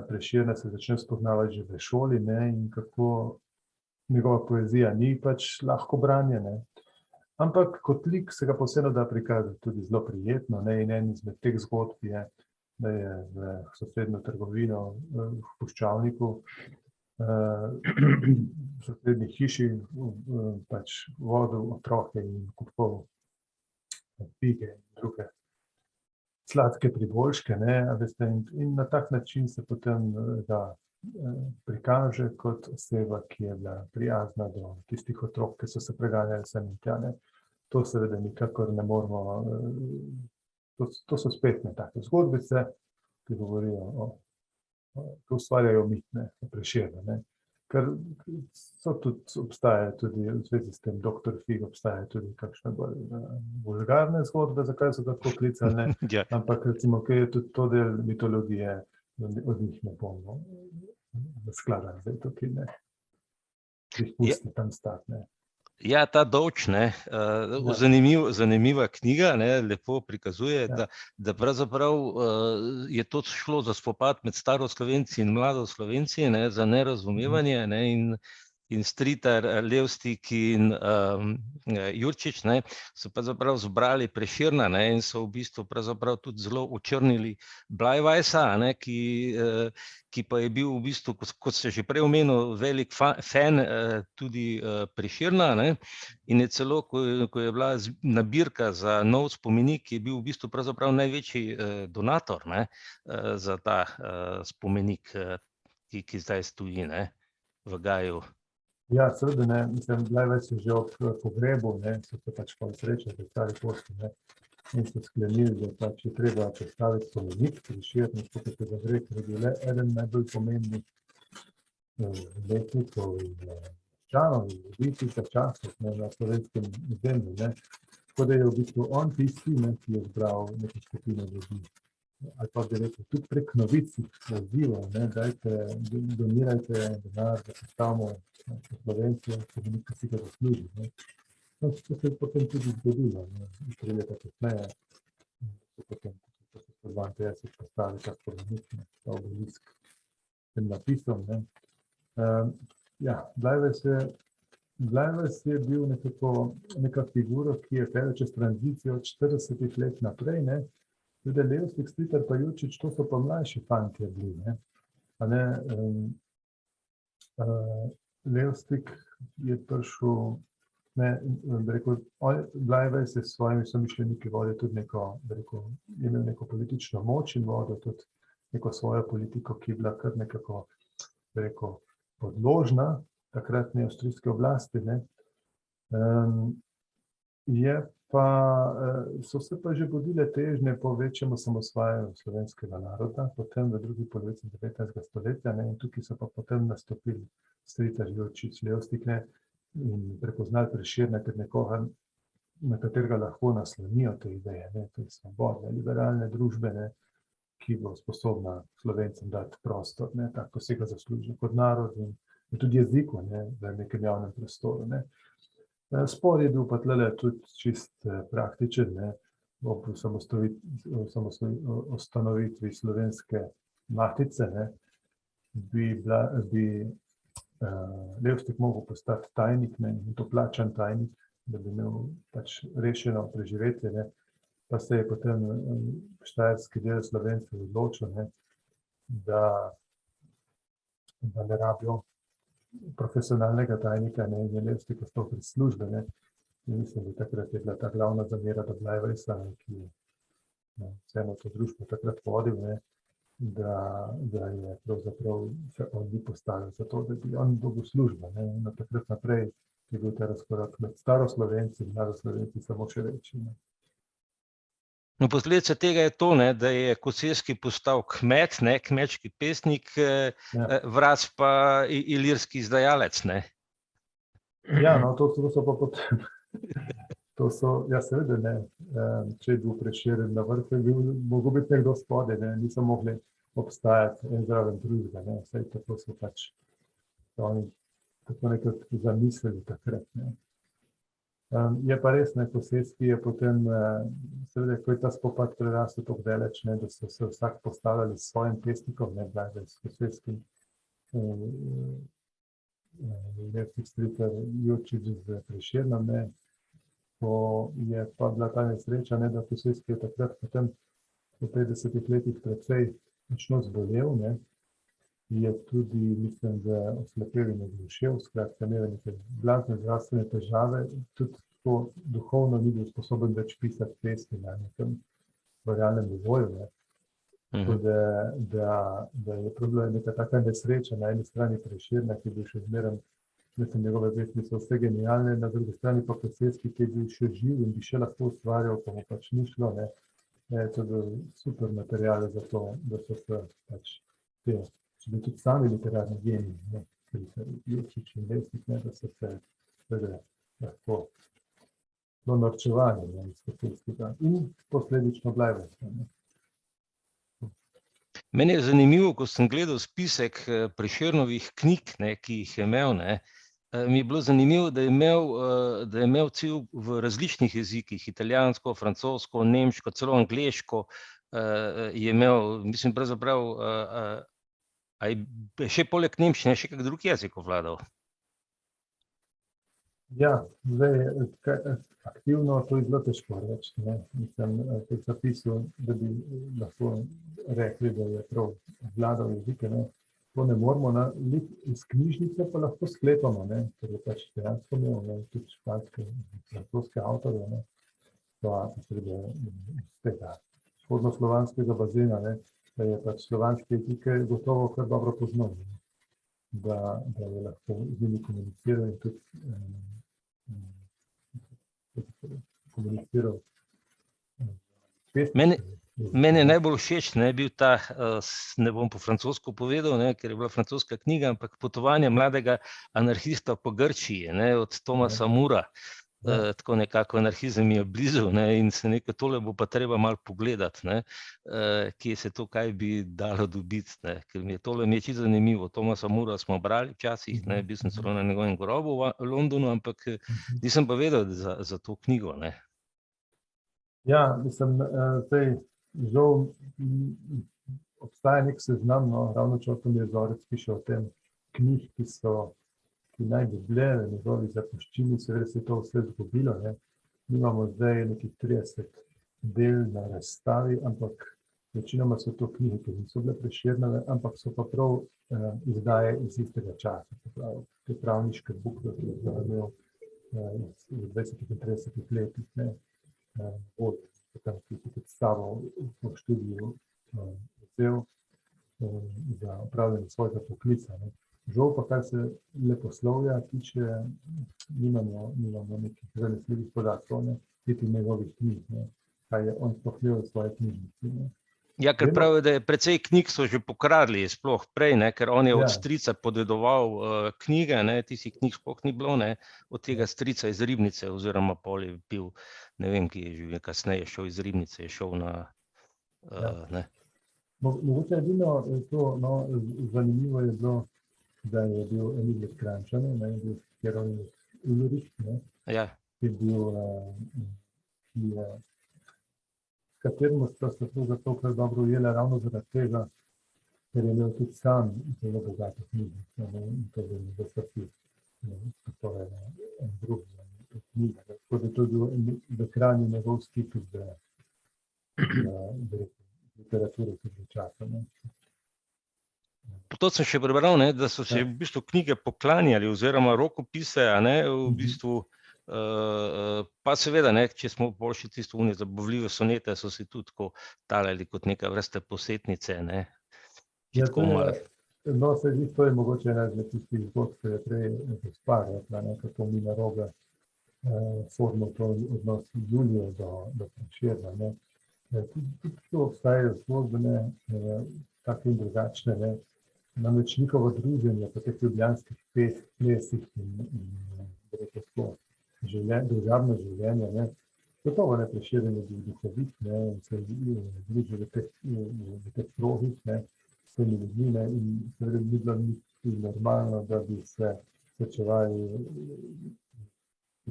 Prešerna se začne spoznavati že v šoli, ne, in kako njegova poezija ni pač lahko branje, ne, ampak kot lik se ga pa vseeno da prikazati tudi zelo prijetno, ne, in en izmed teh zgodb je, da je v sosednjo trgovino v Puščavniku, v sosednji hiši pač vodil otroke in kupoval fige in druge sladke priboljške, ne, a veste, in na tak način se potem prikaže kot oseba, ki je bila prijazna do tistih otrok, ki so se preganjali sem in tja, ne. To seveda nikakor ne moremo, to so spet ne take zgodbice, ki govorijo ki ustvarjajo mit, ne, o Prešernu, ne. Ker obstajajo tudi v zvezi s tem doktor Fig, obstajajo tudi kakšne bolj vulgarne zgodbe, zakaj so ga tako klicali, ne, ampak recimo, ker je tudi to del mitologije, od njih ne bomo skladali zdaj tukaj, ne. Jih pusti tam stati, ne. Ja, ta Dovč, ne, zanimiva knjiga, ne, lepo prikazuje, da pravzaprav je to šlo za spopad med Staroslovenci in Mladoslovenci, ne, za nerazumevanje, ne, in Stritar, Levstik in Jurčič, ne, so pravzaprav zbrali Prešerna, ne, in so v bistvu pravzaprav tudi zelo očrnili Blajvajsa, ne, ki pa je bil v bistvu, kot ste že prej omenil, velik fan tudi Prešerna, ne, in je celo, ko je bila nabirka za nov spomenik, je bil v bistvu pravzaprav največji donator, ne, za ta spomenik, ki zdaj stoji, ne, v Gaju. Ja, seveda, ne, mislim, Blajvajs je že ob pogrebu, ne, so se pač pa srečali v Stari Kosti, ne, in so sklenili, da pač je treba postaviti spomenik Prešernu, kot se ga gre, ker je bil le eden najbolj pomembnih umetnikov in članov in ljudi tistega časa, ne, na slovenskem ozemlju, ne. Tako da je v bistvu on tisti, ne, ki je zbral neko skupino ljudi. ali pa bi rekel, tudi prek novic pozival, dajte, donirajte denar, da postavimo Slovence, ki bi nekaj si ga zaslužil. No, to se je potem tudi zgodilo, 3 leta kasneje, potem so se 152 postavili ta spomenik, ta obelisk s tem napisom. Ja, Bleiweiss je bil neka figura, ki je pel čez tranzicijo od 40 let naprej, tudi Levstik, Stritar pa Jurčič, to so pa mlajši fantje bili, Levstik je prišel, Bleiweiss je s svojimi somišljeniki vodil tudi imel neko politično moč in vodil tudi neko svojo politiko, ki je bila kar nekako, podložna takratne avstrijske oblasti, so se pa že budile težnje po večjem osamosvajanju slovenskega naroda, potem v drugi polovici 19. stoletja, in tukaj so pa potem nastopili Stritar, Jurčič, Levstik, in prepoznali Prešerna kot nekoga, na katerega lahko naslonijo te ideje, to je svobodne, liberalne družbe, ki bo sposobna Slovencem dati prostor, tako se ga zasluži kot narod in tudi jeziku, v nekem javnem prostoru. Spor je bil pa tlele tudi čist praktičen, ob ustanovitvi Slovenske matice, bi Levstik mogel postati tajnik, in to plačan tajnik, da bi imel pač rešeno preživetje, pa se je potem štajerski del Slovencev odločil, da ne rabijo profesionalnega tajnika, in je Levstik postal prislužben, in mislim, da takrat je bila ta glavna zamera do Bleiweissa, ki je vseeno to družbo takrat vodil, da je pravzaprav se on ni postavil za to, da bi on dobil službo, in od takrat naprej je bil ta razkorak med staroslovenci in mladoslovenci samo še večji. No, posledica tega je to, da je Koceljski postal kmet, kmečki pesnik, Vraz pa ilirski izdajalec, Ja, no, to so pa potem, ja seveda, če je bil Prešeren na vrhu, je mogel biti nekdo spodaj, niso mogli obstajati en zraven drugega, vse tako so pač oni tako nekako zamislili takrat, Je pa res, Koceljski je potem, seveda, ko je ta spopad prerastel tako daleč, da so se vsak postavljali s svojim pesnikom, Bleiweiss s Koceljskim, Levstik, Stritar, Jurčič z Prešernom, ko je pa bila ta nesreča, da Koceljski je takrat potem po 50 letih precej močno zbolel, je tudi, mislim, da oslepel in oglušel, skratka, imel neke blazne zdravstvene težave, tudi to duhovno ni bil sposoben več pisati pesmi na nekem realnem nivoju. Tako da je bila neka taka nesreča na eni strani Prešerna, ki je bil še zmeraj, mislim, njegove pesmi so vse genialne, na drugi strani pa Koceljski, ki je bil še živ in bi še lahko ustvarjal, pa mu pač ni šlo, To je bil super material za to, da so se pač te, če bi tudi sami literarni geniji, Jurčič in Levstik, da so se lahko norčevali iz Koceljskega in posledično Bleiweiss. Meni je zanimivo, ko sem gledal spisek Prešernovih knjig, ki jih je imel, mi je bilo zanimivo, da je imel cel v različnih jezikih, italijansko, francosko, nemško, celo angleško, je imel, mislim, pravzaprav, a je še poleg nemščine še kak drug jezik ovladal? Ja, zdaj, aktivno to je zelo težko reči, Mislim, teh zapisov, da bi lahko rekli, da je prav vladal jezike, To ne moramo, iz knjižnice pa lahko sklepamo, ker je pač dejansko imel tudi španske, francoske avtorje, pa seveda iz tega vzhodnoslovanskega bazena, da je pač slovanske jezike gotovo kar dobro poznal, da je lahko z njimi komuniciral in tudi komuniciral. Meni je najbolj všeč, bil ta, ne bom po francosko povedal, ker je bila francoska knjiga, ampak Potovanje mladega anarhista po Grčiji, od Tomasa Mura. tako nekako anarhizem je blizu, ne, in se nekaj tole bo pa treba malo pogledati, ne, kje se to kaj bi dalo dobiti, ne, ker tole mi je čisto zanimivo. Thomasa Moora smo brali včasih, ne, bil sem celo na njegovem grobu v Londonu, ampak nisem pa vedel za to knjigo, ne. Ja, mislim, žal obstaja nek seznam, no, ravno Čotom Jezorec piše o tem knjig, ki naj bi bile v njegovi zapuščini, seveda se je to vse zgubilo, ne. Mi imamo zdaj nekih 30 del na razstavi, ampak večinoma so to knjige, ki niso bile Prešernove, ampak so pa prav izdaje iz istega časa, te pravniške bukve, ki je imel v 20 in 30 letih, ne, potem ki je predstavo po študiju vzel za upravljanje svojega poklica, ne. Žal pa, kar se leposlovja tiče, nimamo nekih zanesljivih podatkov, ne, niti njegovih knjig, ne, kaj je on sploh imel v svoji knjižnici, ne. Ja, ker pravi, da je precej knjig so že pokradli, sploh prej, ne, ker on je od strica podedoval knjige, ne, tistih knjig sploh ni bilo, ne, od tega strica iz Ribnice, oziroma pol je bil, ne vem, ki je že kasneje šel iz Ribnice, je šel na, ne. Mogoče edino to, no, zanimivo je bilo, da je bil Emil Kranjčan, ne, bil Jeronimij Ulrich, ne, ki je bil, s katerim sta se pravzaprav kar dobro ujela ravno zaradi tega, ker je imel tudi sam zelo bogato knjižnico, ne, in to je v Sofiji, to je en drug knjiga, tako da to je bil v Kranju njegov stik z literature tega časa, ne. To sem še prebral, ne, da so se v bistvu knjige poklanjali oziroma rokopise, a ne, v bistvu, pa seveda, ne, če smo boljši tisto zabavljive sonete, so si tudi tako talali kot neka vrsta posetnice, ne. No, se zdi, to je mogoče ena izmed tistih zgodb, ki je prej gospa rekla, ne, kako mi narobe sodimo to odnos Julije do Prešerna, ne. Tudi tu obstajajo zgodbene, take in drugačne, ne. Namreč njihovo druženje po teh ljubljanskih plesih in družabno življenje, ne. Gotovo ne, Prešeren je bil duhovit, ne, in se družil v teh krogih, ne, s temi ljudmi, ne, in seveda ni bilo niti normalno, da bi se srečevali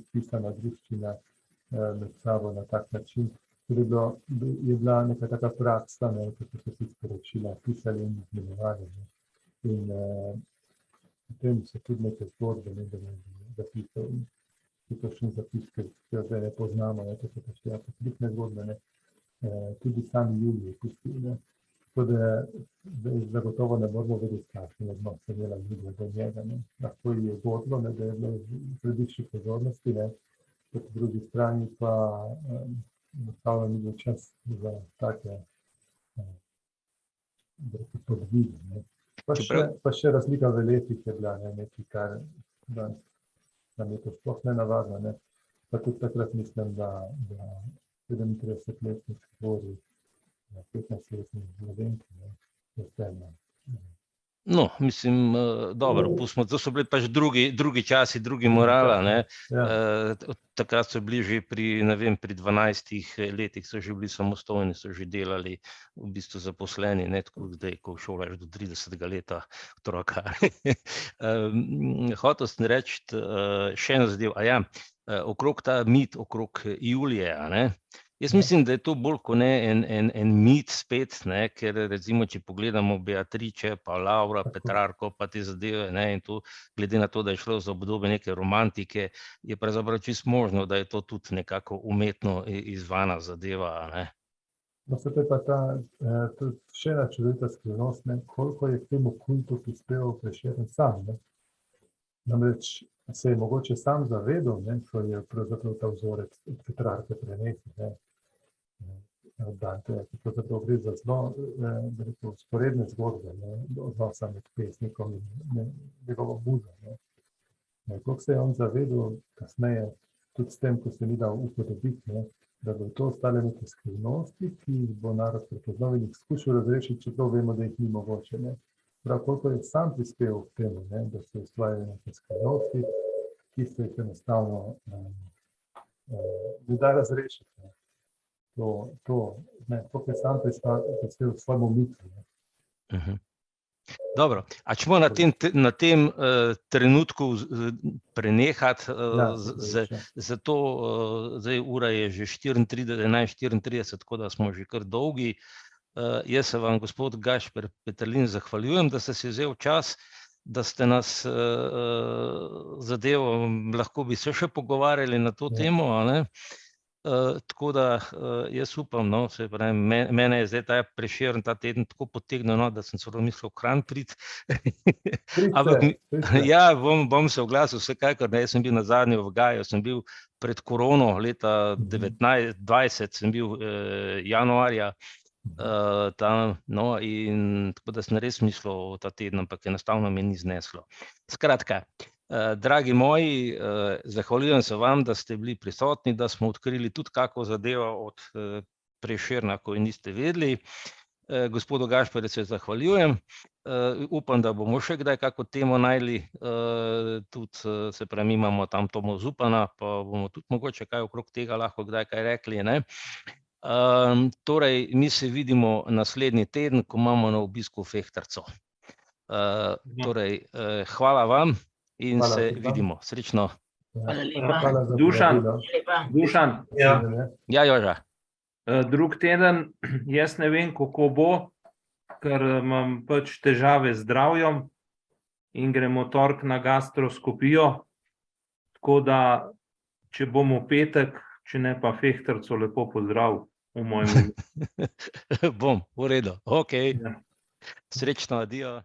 pisana druščina med sabo na tak način. Torej je bila neka taka praksa, ne, kako so si sporočila pisali in izmenjevali, ne. In potem so tudi neke zgodbe, ne, da bi zapisal in kakšen zapis, ki jo zdaj ne poznamo, ne, to so pač te poklicne zgodbe, ne, tudi sami Julij je pustil, ne. Tako da zagotovo ne moramo vedeti, kakšen odnos je imela Julija do njega, ne. Lahko ji je godilo, ne, da je bilo v središču pozornosti, ne, po drugi strani pa enostavno ni bil čas za take podvige, ne. Pa še razlika v letih je bila, ne, nekaj, kar nam je to sploh nenavadno, ne. Pa tudi takrat mislim, da 37-letnik govori 15-letni mladenki, ne, je vseeno. No, mislim, dobro, pustimo, to so bili pač drugi časi, drugi morala, ne. Takrat so bili že pri, ne vem, pri 12 letih so že bili samostojni, so že delali v bistvu zaposleni, ne tako zdaj, ko šolaš do 30. leta otroka. Hotel sem reči še eno zadevo, okrog ta mit, okrog Julije, a ne. Jaz mislim, da je to bolj kot ne en mit spet, ne, ker recimo, če pogledamo Beatriče, pa Laura, Petrarko, pa te zadeve, ne, in to, glede na to, da je šlo za obdobje neke romantike, je pravzaprav čisto možno, da je to tudi nekako umetno izvana zadeva, ne. No, se to je pa tudi še ena čudovita skrivnost, ne, koliko je k temu kultu prispeval Prešeren sam, ne. Namreč se je mogoče sam zavedal, ne, ko je pravzaprav ta vzorec od Petrarke prenesel, ne, od Danteja, ki pravzaprav gre za zelo, bi rekel, vzporedne zgodbe, ne, odnosa med pesnikom in njegovo muzo, ne. Koliko se je on zavedal kasneje, tudi s tem, ko se ni dal upodobiti, ne, da bo to ostale neke skrivnosti, ki jih bo narod prepoznal in jih skušal razrešiti, čeprav vemo, da jih ni mogoče, ne. Prav, koliko je sam prispeval k temu, ne, da se ustvarjajo neke skrivnosti, ki so jih enostavno ne da razrešiti. Ne. To, je sam predstavil svoj momitve. Dobro, a če moramo na tem trenutku prenehati, zato zdaj ura je že 11:34, tako da smo že kar dolgi. Jaz se vam, gospod Gašper Peterlin, zahvaljujem, da ste si vzel čas, da ste nas zadevo, lahko bi se še pogovarjali na to temo, a ne? Tako da jaz upam, no, se pravi, mene je zdaj ta Prešeren ta teden tako potegnil, no, da sem celo mislil v Kranj priti. Ampak ja, bom se oglasil vsekakor, ne, jaz sem bil nazadnje v Gaju, sem bil pred korono leta 2020, sem bil januarja tam, no, in tako da sem res mislil ta teden, ampak enostavno me ni zneslo. Skratka, dragi moji, zahvaljujem se vam, da ste bili prisotni, da smo odkrili tudi kako zadevo od Prešerna, ko je niste vedeli. Gospodu Gašperju se zahvaljujem. Upam, da bomo še kdaj kako temo našli. Tudi, se pravi, mi imamo tam Tomo Zupana, pa bomo tudi mogoče kaj okrog tega lahko kdaj kaj rekli, ne? Torej, mi se vidimo naslednji teden, ko imamo na obisku Fehtarco. Torej, hvala vam. In se vidimo. Srečno. Hvala lepa. Dušan. Ja, Joža. Drug teden, jaz ne vem, kako bo, ker imam pač težave z zdravjem in gremo tork na gastroskopijo. Tako da, če bomo petek, če ne pa Fehtarco, lepo pozdrav v mojem imenu. Bom, v redu. Ok. Srečno, adijo.